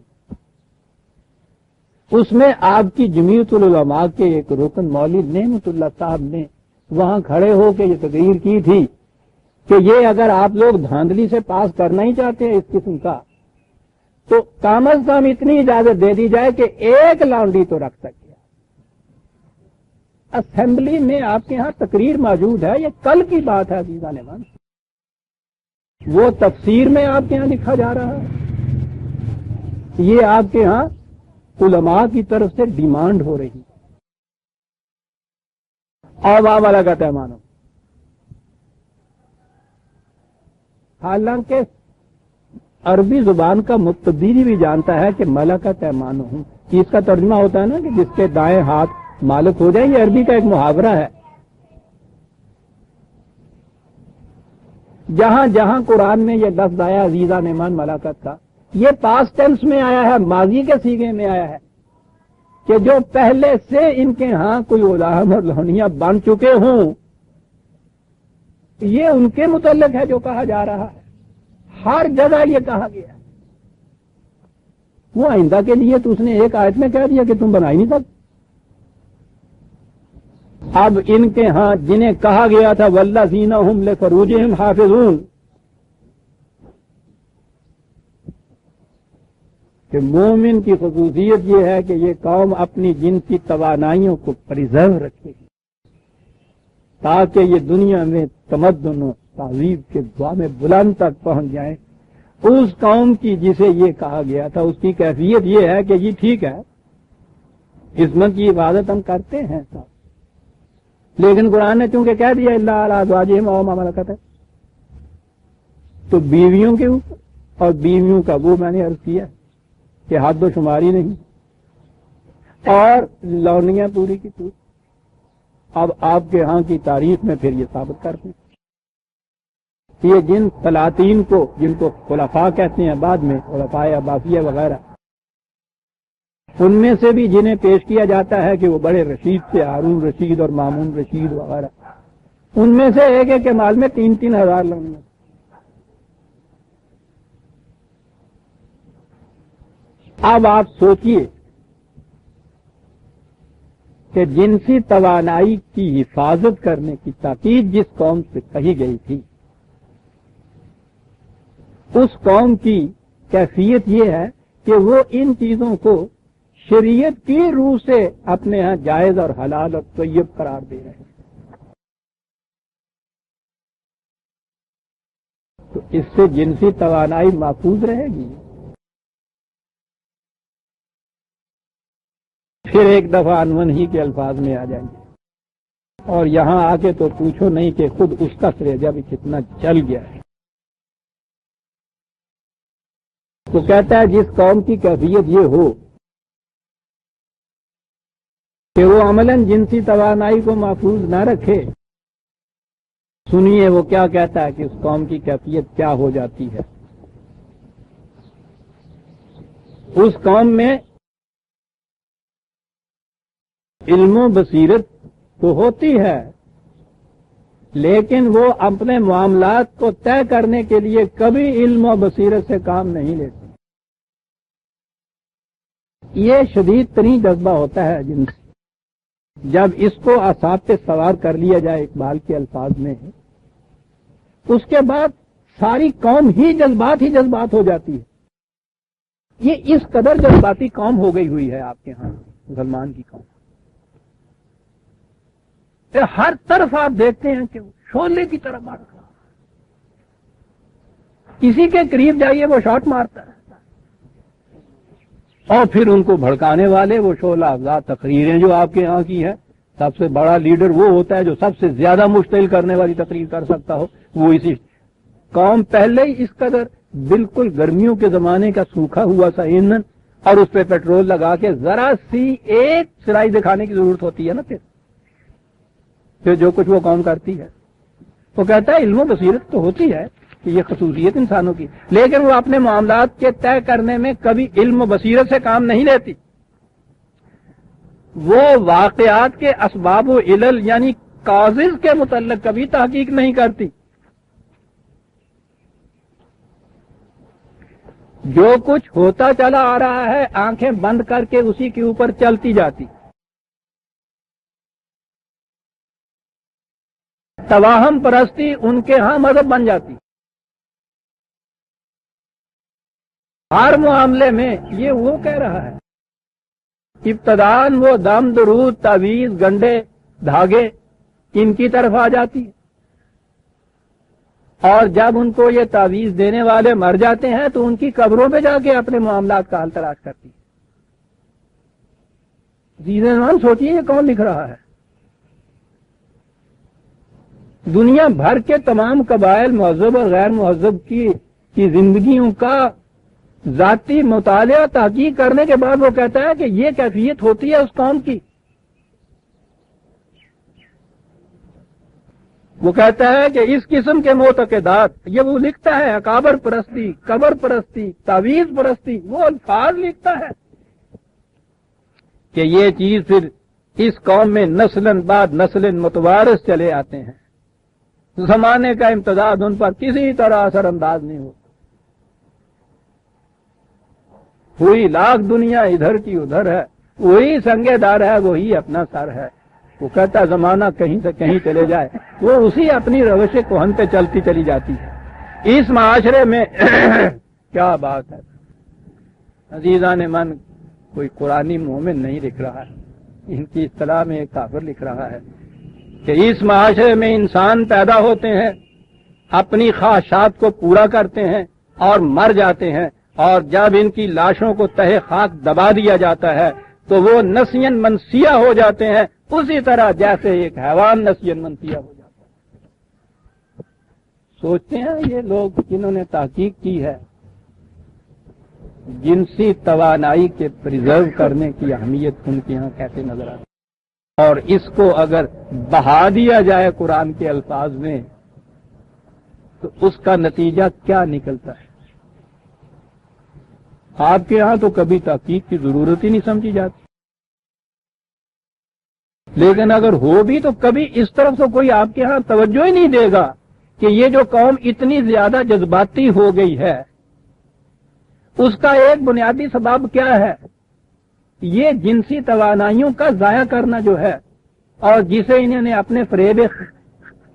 اس میں آپ کی جمیعت العلماء کے ایک رکن مولوی نعمت اللہ صاحب نے وہاں کھڑے ہو کے یہ تقریر کی تھی کہ یہ اگر آپ لوگ دھاندلی سے پاس کرنا ہی چاہتے ہیں اس قسم کا، تو کم از کم اتنی اجازت دے دی جائے کہ ایک لانڈی تو رکھ سکے. اسمبلی میں آپ کے ہاں تقریر موجود ہے، یہ کل کی بات ہے عزیزان من، وہ تفسیر میں آپ کے ہاں لکھا جا رہا ہے، یہ آپ کے ہاں علماء کی طرف سے ڈیمانڈ ہو رہی ہے. عوام والا کا پیمانہ، حالانکہ عربی زبان کا مبتدی بھی جانتا ہے کہ ملا کا پیمانہ ہوں، اس کا ترجمہ ہوتا ہے نا کہ جس کے دائیں ہاتھ مالک ہو جائے، یہ عربی کا ایک محاورہ ہے. جہاں جہاں قرآن میں یہ لفظ آیا عزیزہ نعمان ملاکت کا، یہ پاسٹ ٹینس میں آیا ہے، ماضی کے سیغے میں آیا ہے کہ جو پہلے سے ان کے ہاں کوئی غلام اور لونیاں بن چکے ہوں، یہ ان کے متعلق ہے جو کہا جا رہا ہے. ہر جگہ یہ کہا گیا. وہ آئندہ کے لیے تو اس نے ایک آیت میں کہہ دیا کہ تم بنا ہی نہیں سکتے. اب ان کے ہاں جنہیں کہا گیا تھا والذین ھم لفروجہم حافظون، کہ مومن کی خصوصیت یہ ہے کہ یہ قوم اپنی جنسی توانائیوں کو پریزرو رکھے گی تاکہ یہ دنیا میں تمدن و تہذیب کے دعا بلند تک پہنچ جائیں. اس قوم کی جسے یہ کہا گیا تھا اس کی کیفیت یہ ہے کہ جی ٹھیک ہے عصمت کی عبادت ہم کرتے ہیں صاحب، لیکن قرآن نے چونکہ کہہ دیا اللہ علی ازواجہم او ما ملکت ہے، تو بیویوں کے اوپر، اور بیویوں کا وہ میں نے عرض کیا کہ حد و شماری نہیں، اور لونیاں پوری کی پوری. اب آپ کے ہاں کی تاریخ میں پھر یہ ثابت کرتے ہیں یہ جن سلاطین کو جن کو خلفاء کہتے ہیں بعد میں خلفاء عباسیہ وغیرہ، ان میں سے بھی جنہیں پیش کیا جاتا ہے کہ وہ بڑے رشید تھے، ہارون رشید اور مامون رشید وغیرہ، ان میں سے ایک ایک کے مال میں 3-3 ہزار لونیاں. اب آپ سوچئے کہ جنسی توانائی کی حفاظت کرنے کی تاکید جس قوم سے کہی گئی تھی، اس قوم کی کیفیت یہ ہے کہ وہ ان چیزوں کو شریعت کی روح سے اپنے ہاں جائز اور حلال اور طیب قرار دے رہے ہیں. تو اس سے جنسی توانائی محفوظ رہے گی. پھر ایک دفعہ انون ہی کے الفاظ میں آ جائیں گے، اور یہاں آ کے تو پوچھو نہیں کہ خود اس کا کلیجہ بھی کتنا چل گیا ہے. تو کہتا ہے جس قوم کی کیفیت یہ ہو کہ وہ عملاً جنسی توانائی کو محفوظ نہ رکھے، سنیے وہ کیا کہتا ہے کہ اس قوم کی کیفیت کیا ہو جاتی ہے. اس قوم میں علم و بصیرت تو ہوتی ہے، لیکن وہ اپنے معاملات کو طے کرنے کے لیے کبھی علم و بصیرت سے کام نہیں لیتے۔ یہ شدید ترین جذبہ ہوتا ہے جن سے جب اس کو اعصاب پہ سوار کر لیا جائے اقبال کے الفاظ میں، اس کے بعد ساری قوم ہی جذبات ہو جاتی ہے۔ یہ اس قدر جذباتی قوم ہو گئی ہوئی ہے آپ کے ہاں مسلمان کی قوم۔ ہر طرف آپ دیکھتے ہیں کہ شعلے کی طرح مار رہا، کسی کے قریب جائیے وہ شاٹ مارتا ہے، اور پھر ان کو بھڑکانے والے وہ شعلہ افزا تقریریں جو آپ کے یہاں کی ہے، سب سے بڑا لیڈر وہ ہوتا ہے جو سب سے زیادہ مشتعل کرنے والی تقریر کر سکتا ہو، وہ اسی قوم پہلے ہی اس قدر بالکل گرمیوں کے زمانے کا سوکھا ہوا سا ایندھن، اور اس پہ پیٹرول لگا کے ذرا سی ایک سرائی دکھانے کی ضرورت ہوتی ہے نا، پھر جو کچھ وہ قوم کرتی ہے وہ کہتا ہے علم و بصیرت تو ہوتی ہے کہ یہ خصوصیت انسانوں کی، لیکن وہ اپنے معاملات کے طے کرنے میں کبھی علم و بصیرت سے کام نہیں لیتی۔ وہ واقعات کے اسباب و علل یعنی کازز کے متعلق کبھی تحقیق نہیں کرتی۔ جو کچھ ہوتا چلا آ رہا ہے آنکھیں بند کر کے اسی کے اوپر چلتی جاتی۔ توہم پرستی ان کے ہاں مذہب بن جاتی۔ ہر معاملے میں یہ وہ کہہ رہا ہے، ابتدان وہ دم درود تعویذ گنڈے دھاگے ان کی طرف آ جاتی ہے، اور جب ان کو یہ تعویذ دینے والے مر جاتے ہیں تو ان کی قبروں پہ جا کے اپنے معاملات کا حل تلاش کرتی ہے۔ عزیزان سوچیے یہ کون لکھ رہا ہے؟ دنیا بھر کے تمام قبائل مہذب اور غیر مہذب کی زندگیوں کا ذاتی مطالعہ تحقیق کرنے کے بعد وہ کہتا ہے کہ یہ کیفیت ہوتی ہے اس قوم کی۔ وہ کہتا ہے کہ اس قسم کے معتقدات، یہ وہ لکھتا ہے اکابر پرستی، قبر پرستی، تعویذ پرستی، وہ الفاظ لکھتا ہے کہ یہ چیز پھر اس قوم میں نسلاً بعد نسل متوارث چلے آتے ہیں، زمانے کا امتداد ان پر کسی طرح اثر انداز نہیں ہوتا۔ ہوئی لاکھ دنیا ادھر کی ادھر ہے، وہی سنگے دار ہے، وہی اپنا سر ہے۔ وہ کہتا زمانہ کہیں سے کہیں چلے جائے، وہ اسی اپنی روش کوہن پہ چلتی چلی جاتی ہے۔ اس معاشرے میں کیا بات ہے عزیزان من، کوئی قرآنی مومن نہیں لکھ رہا ہے، ان کی اصطلاح میں ایک کافر لکھ رہا ہے کہ اس معاشرے میں انسان پیدا ہوتے ہیں، اپنی خواہشات کو پورا کرتے ہیں اور مر جاتے ہیں، اور جب ان کی لاشوں کو تہہ خاک دبا دیا جاتا ہے تو وہ نسین منسیہ ہو جاتے ہیں، اسی طرح جیسے ایک حیوان نسین منسیہ ہو جاتا ہے۔ سوچتے ہیں یہ لوگ جنہوں نے تحقیق کی ہے جنسی توانائی کے پریزرو کرنے کی اہمیت ان کے یہاں کیسے نظر آتی ہے، اور اس کو اگر بہا دیا جائے قرآن کے الفاظ میں تو اس کا نتیجہ کیا نکلتا ہے؟ آپ کے ہاں تو کبھی تحقیق کی ضرورت ہی نہیں سمجھی جاتی، لیکن اگر ہو بھی تو کبھی اس طرف تو کوئی آپ کے ہاں توجہ ہی نہیں دے گا کہ یہ جو قوم اتنی زیادہ جذباتی ہو گئی ہے اس کا ایک بنیادی سبب کیا ہے؟ یہ جنسی توانائیوں کا ضائع کرنا جو ہے، اور جسے انہوں نے اپنے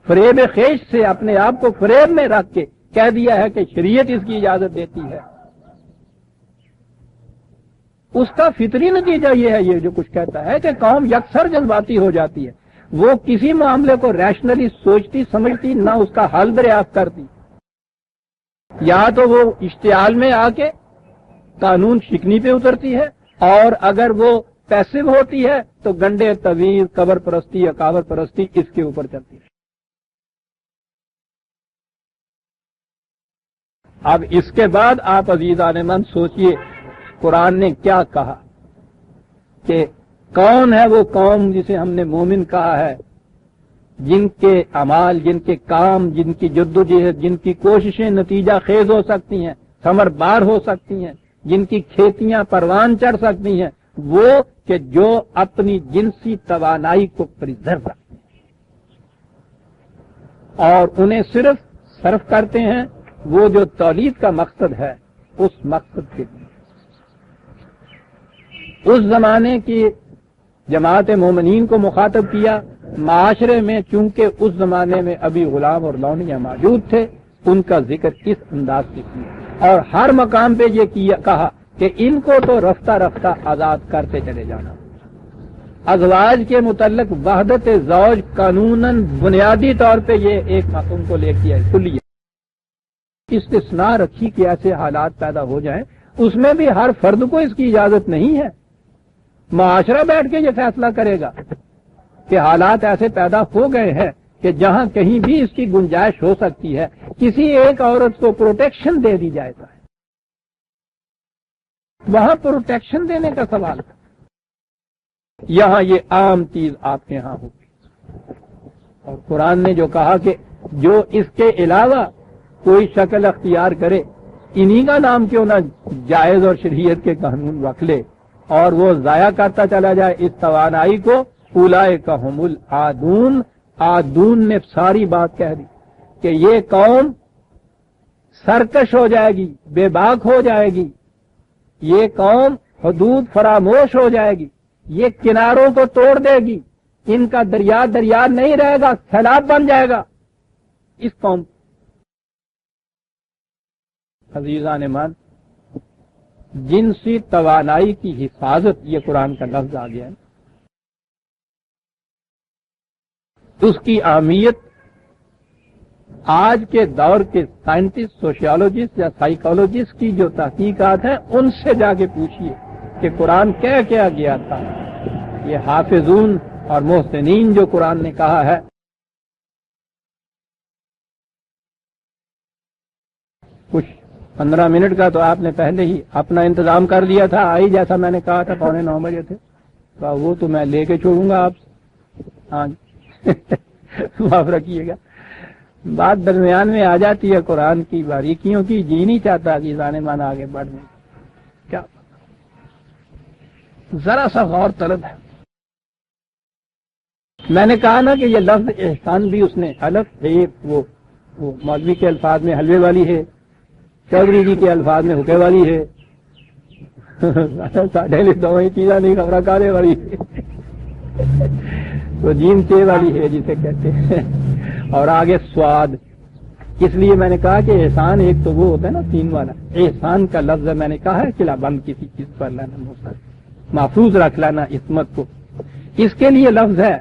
فریب خیش سے اپنے آپ کو فریب میں رکھ کے کہہ دیا ہے کہ شریعت اس کی اجازت دیتی ہے، اس کا فطری نتیجہ یہ ہے، یہ جو کچھ کہتا ہے کہ قوم یکسر جذباتی ہو جاتی ہے، وہ کسی معاملے کو ریشنلی سوچتی سمجھتی نہ اس کا حل دریافت کرتی، یا تو وہ اشتعال میں آ کے قانون شکنی پہ اترتی ہے، اور اگر وہ پیسو ہوتی ہے تو گنڈے طویل قبر پرستی اکابر پرستی اس کے اوپر چلتی ہے۔ اب اس کے بعد آپ عزیزان من سوچئے قرآن نے کیا کہا کہ کون ہے وہ قوم جسے ہم نے مومن کہا ہے، جن کے اعمال، جن کے کام، جن کی جدوجہد، جن کی کوششیں نتیجہ خیز ہو سکتی ہیں، ثمر بار ہو سکتی ہیں، جن کی کھیتیاں پروان چڑھ سکتی ہیں، وہ کہ جو اپنی جنسی توانائی کو پرزرو رکھتے ہیں اور انہیں صرف صرف کرتے ہیں وہ جو تولید کا مقصد ہے اس مقصد کے لیے. اس زمانے کی جماعت مومنین کو مخاطب کیا. معاشرے میں چونکہ اس زمانے میں ابھی غلام اور لونیاں موجود تھے ان کا ذکر اس انداز سے کیا اور ہر مقام پہ یہ کہا کہ ان کو تو رفتہ رفتہ آزاد کرتے چلے جانا. ازواج کے متعلق وحدت زوج قانوناً بنیادی طور پہ یہ ایک معصوم کو لے کیا کلیہ استثناء رکھی کہ ایسے حالات پیدا ہو جائیں. اس میں بھی ہر فرد کو اس کی اجازت نہیں ہے. معاشرہ بیٹھ کے یہ فیصلہ کرے گا کہ حالات ایسے پیدا ہو گئے ہیں کہ جہاں کہیں بھی اس کی گنجائش ہو سکتی ہے کسی ایک عورت کو پروٹیکشن دے دی جائے گا. وہاں پروٹیکشن دینے کا سوال ہے. یہاں یہ عام چیز آپ کے ہاں ہوگی. اور قرآن نے جو کہا کہ جو اس کے علاوہ کوئی شکل اختیار کرے انہی کا نام کیوں نہ جائز اور شریعت کے قانون رکھ لے اور وہ ضائع کرتا چلا جائے اس توانائی کو. اولئک هم العادون. عادون نے ساری بات کہہ دی کہ یہ قوم سرکش ہو جائے گی, بے باک ہو جائے گی, یہ قوم حدود فراموش ہو جائے گی, یہ کناروں کو توڑ دے گی, ان کا دریا دریا نہیں رہے گا, سیلاب بن جائے گا اس قوم. عزیزان مان, جنسی توانائی کی حفاظت یہ قرآن کا لفظ آ گیا ہے. اس کی اہمیت آج کے دور کے سائنٹسٹ, سوشیولوجسٹ یا سائیکالوجسٹ کی جو تحقیقات ہیں ان سے جا کے پوچھیے کہ قرآن کیا کیا گیا تھا. یہ حافظون اور محسنین جو قرآن نے کہا ہے کچھ 15 منٹ کا تو آپ نے پہلے ہی اپنا انتظام کر لیا تھا. آئی جیسا میں نے کہا تھا 8:45 بجے تھے تو وہ تو میں لے کے چھوڑوں گا آپ سے. ہاں معاف رکھیے گا, بات درمیان میں آ جاتی ہے قرآن کی باریکیوں کی, جی نہیں چاہتا کہ جانے مانا آگے بڑھنے. کیا ذرا سا غور طلب ہے. میں نے کہا نا کہ یہ لفظ احسان بھی اس نے الگ ہے. وہ مولوی کے الفاظ میں حلوے والی ہے, چودھری جی کے الفاظ میں حکے والی ہے, ساڈے لیے دو ہی چیزیں نہیں خبریں کارے والی تو جیم چے والی ہے جسے کہتے ہیں, اور آگے سواد. اس لیے میں نے کہا کہ احسان ایک تو وہ ہوتا ہے نا 3 والا. احسان کا لفظ میں نے کہا ہے قلعہ بند کسی چیز پر لینا, محفوظ رکھ لینا عصمت کو. اس کے لیے لفظ ہے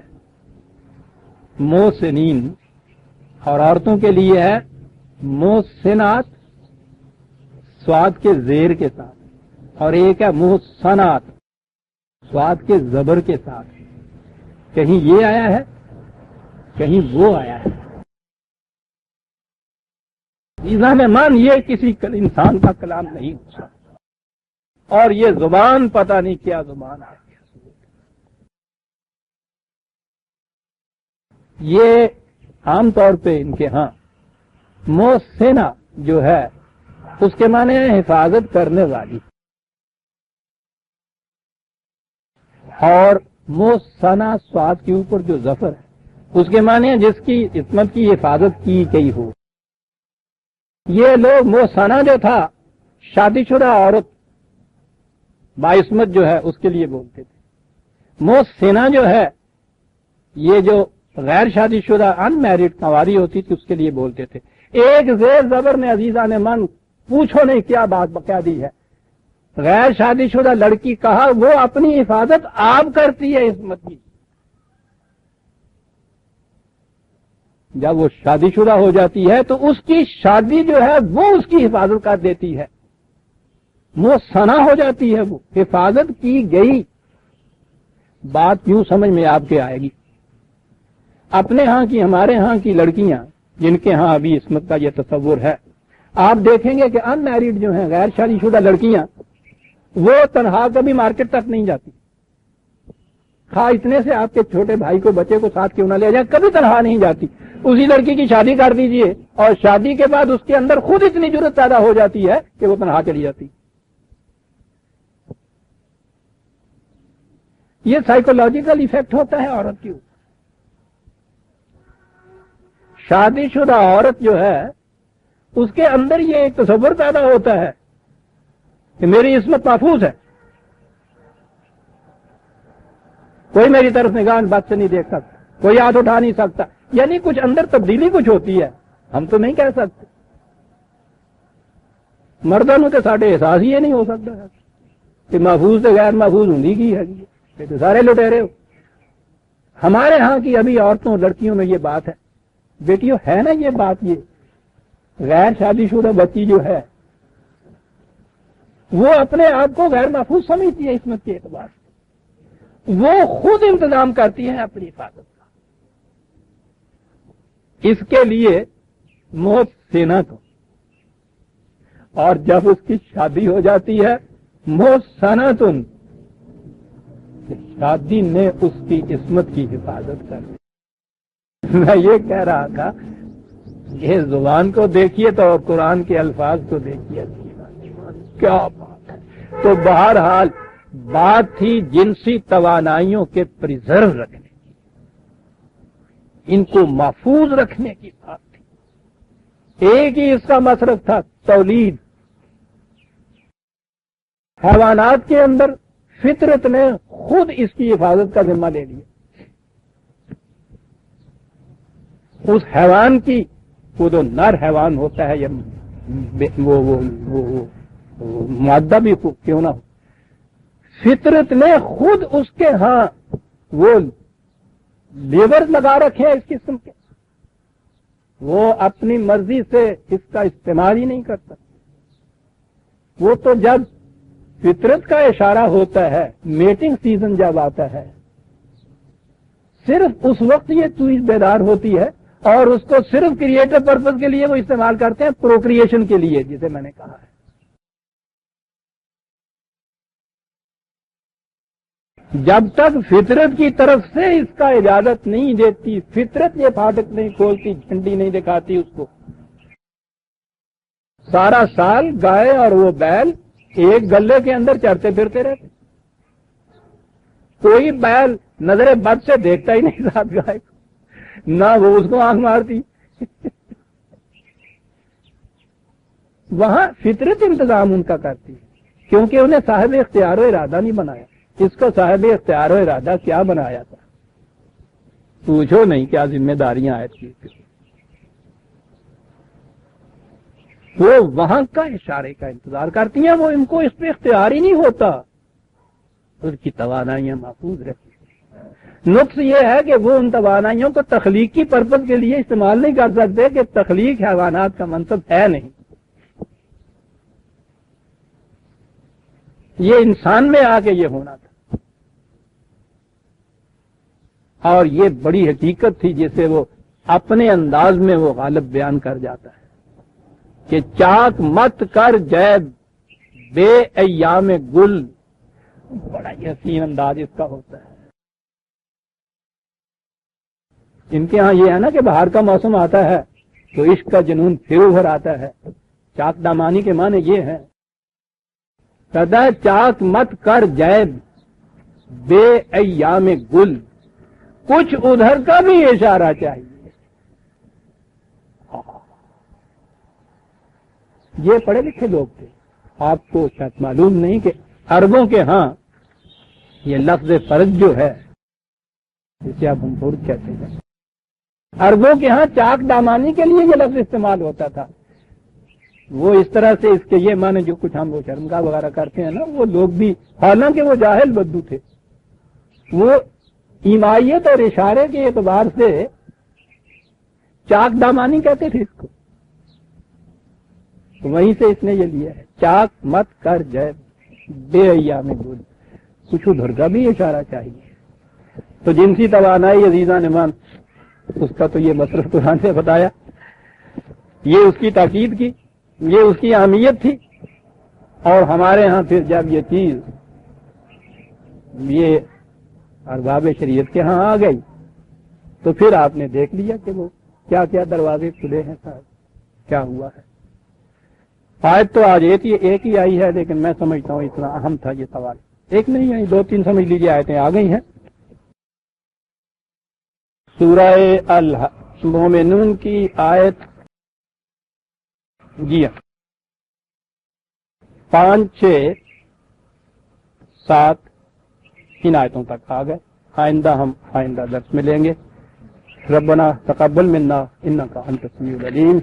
محسنین اور عورتوں کے لیے ہے محسنات سواد کے زیر کے ساتھ, اور ایک ہے محسنات سواد کے زبر کے ساتھ. کہیں یہ آیا ہے کہیں وہ آیا ہے. نظام مان یہ کسی انسان کا کلام نہیں ہو سکتا, اور یہ زبان پتہ نہیں کیا زبان ہے. یہ عام طور پہ ان کے ہاں محسنہ جو ہے اس کے معنی ہے حفاظت کرنے والی, اور محسنہ سواد کے اوپر جو ظفر ہے اس کے معنی ہے جس کی عصمت کی حفاظت کی گئی ہو. یہ لوگ محسنہ جو تھا شادی شدہ عورت باعصمت جو ہے اس کے لیے بولتے تھے. محسنہ جو ہے یہ جو غیر شادی شدہ ان میرڈ کنواری ہوتی تھی اس کے لیے بولتے تھے. ایک زیر زبر نے عزیزان من پوچھو نہیں کیا بات بقا دی ہے. غیر شادی شدہ لڑکی کہا وہ اپنی حفاظت آپ کرتی ہے عصمت کی. جب وہ شادی شدہ ہو جاتی ہے تو اس کی شادی جو ہے وہ اس کی حفاظت کر دیتی ہے, محسنہ ہو جاتی ہے, وہ حفاظت کی گئی. بات یوں سمجھ میں آپ کے آئے گی. اپنے ہاں کی ہمارے ہاں کی لڑکیاں جن کے ہاں ابھی عصمت کا یہ تصور ہے, آپ دیکھیں گے کہ ان میرڈ جو ہیں غیر شادی شدہ لڑکیاں وہ تنہا کبھی مارکیٹ تک نہیں جاتی. خواہ اتنے سے آپ کے چھوٹے بھائی کو بچے کو ساتھ کیوں نہ لے جائیں, کبھی تنہا نہیں جاتی. اسی لڑکی کی شادی کر دیجئے اور شادی کے بعد اس کے اندر خود اتنی جرت پیدا ہو جاتی ہے کہ وہ تنہا چلی جاتی. یہ سائیکولوجیکل ایفیکٹ ہوتا ہے عورت کے اوپر. شادی شدہ عورت جو ہے اس کے اندر یہ ایک تصور پیدا ہوتا ہے کہ میری عصمت محفوظ ہے, کوئی میری طرف نگاہ بد سے نہیں دیکھ سکتا, کوئی ہاتھ اٹھا نہیں سکتا. یعنی کچھ اندر تبدیلی کچھ ہوتی ہے, ہم تو نہیں کہہ سکتے. مردوں کے ساڈے احساس ہی نہیں ہو سکتا کہ محفوظ سے غیر محفوظ ہوں کی ہے, یہ تو سارے لٹیرے ہو. ہمارے ہاں کی ابھی عورتوں لڑکیوں میں یہ بات ہے, بیٹیوں ہے نا یہ بات, یہ غیر شادی شدہ بچی جو ہے وہ اپنے آپ کو غیر محفوظ سمجھتی ہے عصمت کے اعتبار سے, وہ خود انتظام کرتی ہے اپنی حفاظت کا. اس کے لیے موت سینا تو, اور جب اس کی شادی ہو جاتی ہے موت سنتن, شادی نے اس کی عصمت کی حفاظت کر دی. میں یہ کہہ رہا تھا یہ زبان کو دیکھیے تو اور قرآن کے الفاظ کو دیکھیے, کیا بات ہے. تو بہرحال بات تھی جنسی توانائیوں کے پریزرو رکھنے, ان کو محفوظ رکھنے کی بات تھی. ایک ہی اس کا مصرف تھا تولید. حیوانات کے اندر فطرت نے خود اس کی حفاظت کا ذمہ لے لیا. اس حیوان کی وہ جو نر حیوان ہوتا ہے یا وہ مادہ بھی کیوں نہ ہو, فطرت نے خود اس کے ہاں وہ لیور لگا رکھے ہیں اس قسم کے, وہ اپنی مرضی سے اس کا استعمال ہی نہیں کرتا. وہ تو جب فطرت کا اشارہ ہوتا ہے, میٹنگ سیزن جب آتا ہے, صرف اس وقت یہ چیز بیدار ہوتی ہے اور اس کو صرف کریٹو پرپز کے لیے وہ استعمال کرتے ہیں, پروکریشن کے لیے, جسے میں نے کہا ہے. جب تک فطرت کی طرف سے اس کا اجازت نہیں دیتی, فطرت یہ پھاٹک نہیں کھولتی, جھنڈی نہیں دکھاتی اس کو, سارا سال گائے اور وہ بیل ایک گلے کے اندر چرتے پھرتے رہتے. کوئی بیل نظر بد سے دیکھتا ہی نہیں ساتھ گائے کو, نہ وہ اس کو آنکھ مارتی. وہاں فطرت انتظام ان کا کرتی ہے, کیونکہ انہیں صاحب اختیار و ارادہ نہیں بنایا. اس کو صاحب اختیار و ارادہ کیا بنایا تھا, پوچھو نہیں کیا ذمہ داریاں آئے تھی. وہ وہاں کا اشارے کا انتظار کرتی ہیں, وہ ان کو اس پہ اختیار ہی نہیں ہوتا, اس کی توانائیاں محفوظ رہتی. نقص یہ ہے کہ وہ ان توانائیوں کو تخلیقی پرپز کے لیے استعمال نہیں کر سکتے کہ تخلیق حیوانات کا منصب ہے نہیں. یہ انسان میں آ کے یہ ہونا تھا, اور یہ بڑی حقیقت تھی جسے وہ اپنے انداز میں وہ غالب بیان کر جاتا ہے کہ چاک مت کر جیب بے ایام گل. بڑا ہی حسین انداز اس کا ہوتا ہے. ان کے ہاں یہ ہے نا کہ باہر کا موسم آتا ہے تو عشق کا جنون پھر ابھر آتا ہے. چاک دامانی کے معنی یہ ہے, سدا چاک مت کر جیب بے ایام گل, کچھ ادھر کا بھی اشارہ چاہیے. یہ پڑھے لکھے لوگ تھے, آپ کو شاید معلوم نہیں کہ عربوں کے ہاں یہ لفظ فرض جو ہے جسے آپ ہم فرض کہتے ہیں, عربوں کے ہاں چاک دامانی کے لیے یہ لفظ استعمال ہوتا تھا. وہ اس طرح سے اس کے یہ معنی جو کچھ ہم وہ شرمگاہ وغیرہ کرتے ہیں نا, وہ لوگ بھی حالانکہ وہ جاہل بدو تھے, وہ ایمائیت اور اشارے کے اعتبار سے چاک دامانی کہتے تھے اس کو. وہیں سے اس نے یہ لیا ہے, چاک مت کر جائے بے ایام گل, کچھ ادھر کا بھی اشارہ چاہیے. تو جنسی توانائی عزیزان ایمان, اس کا تو یہ مصرف قرآن سے بتایا, یہ اس کی تاکید کی, یہ اس کی اہمیت تھی. اور ہمارے ہاں پھر جب یہ چیز یہ ارباب شریعت کے ہاں آ گئی تو پھر آپ نے دیکھ لیا کہ وہ کیا کیا دروازے کھلے ہیں صاحب, کیا ہوا ہے. آج تو آج ایک ہی آئی ہے, لیکن میں سمجھتا ہوں اتنا اہم تھا یہ سوال. ایک نہیں ہے، 2-3 سمجھ لیجیے آیتیں آ گئی ہیں۔ سورہ المومنون کی آیت جی 5، 6، 7 ان آیتوں تک آ گئے۔ آئندہ ہم درس میں لیں گے۔ ربنا تقبل منا انک انت السمیع العلیم۔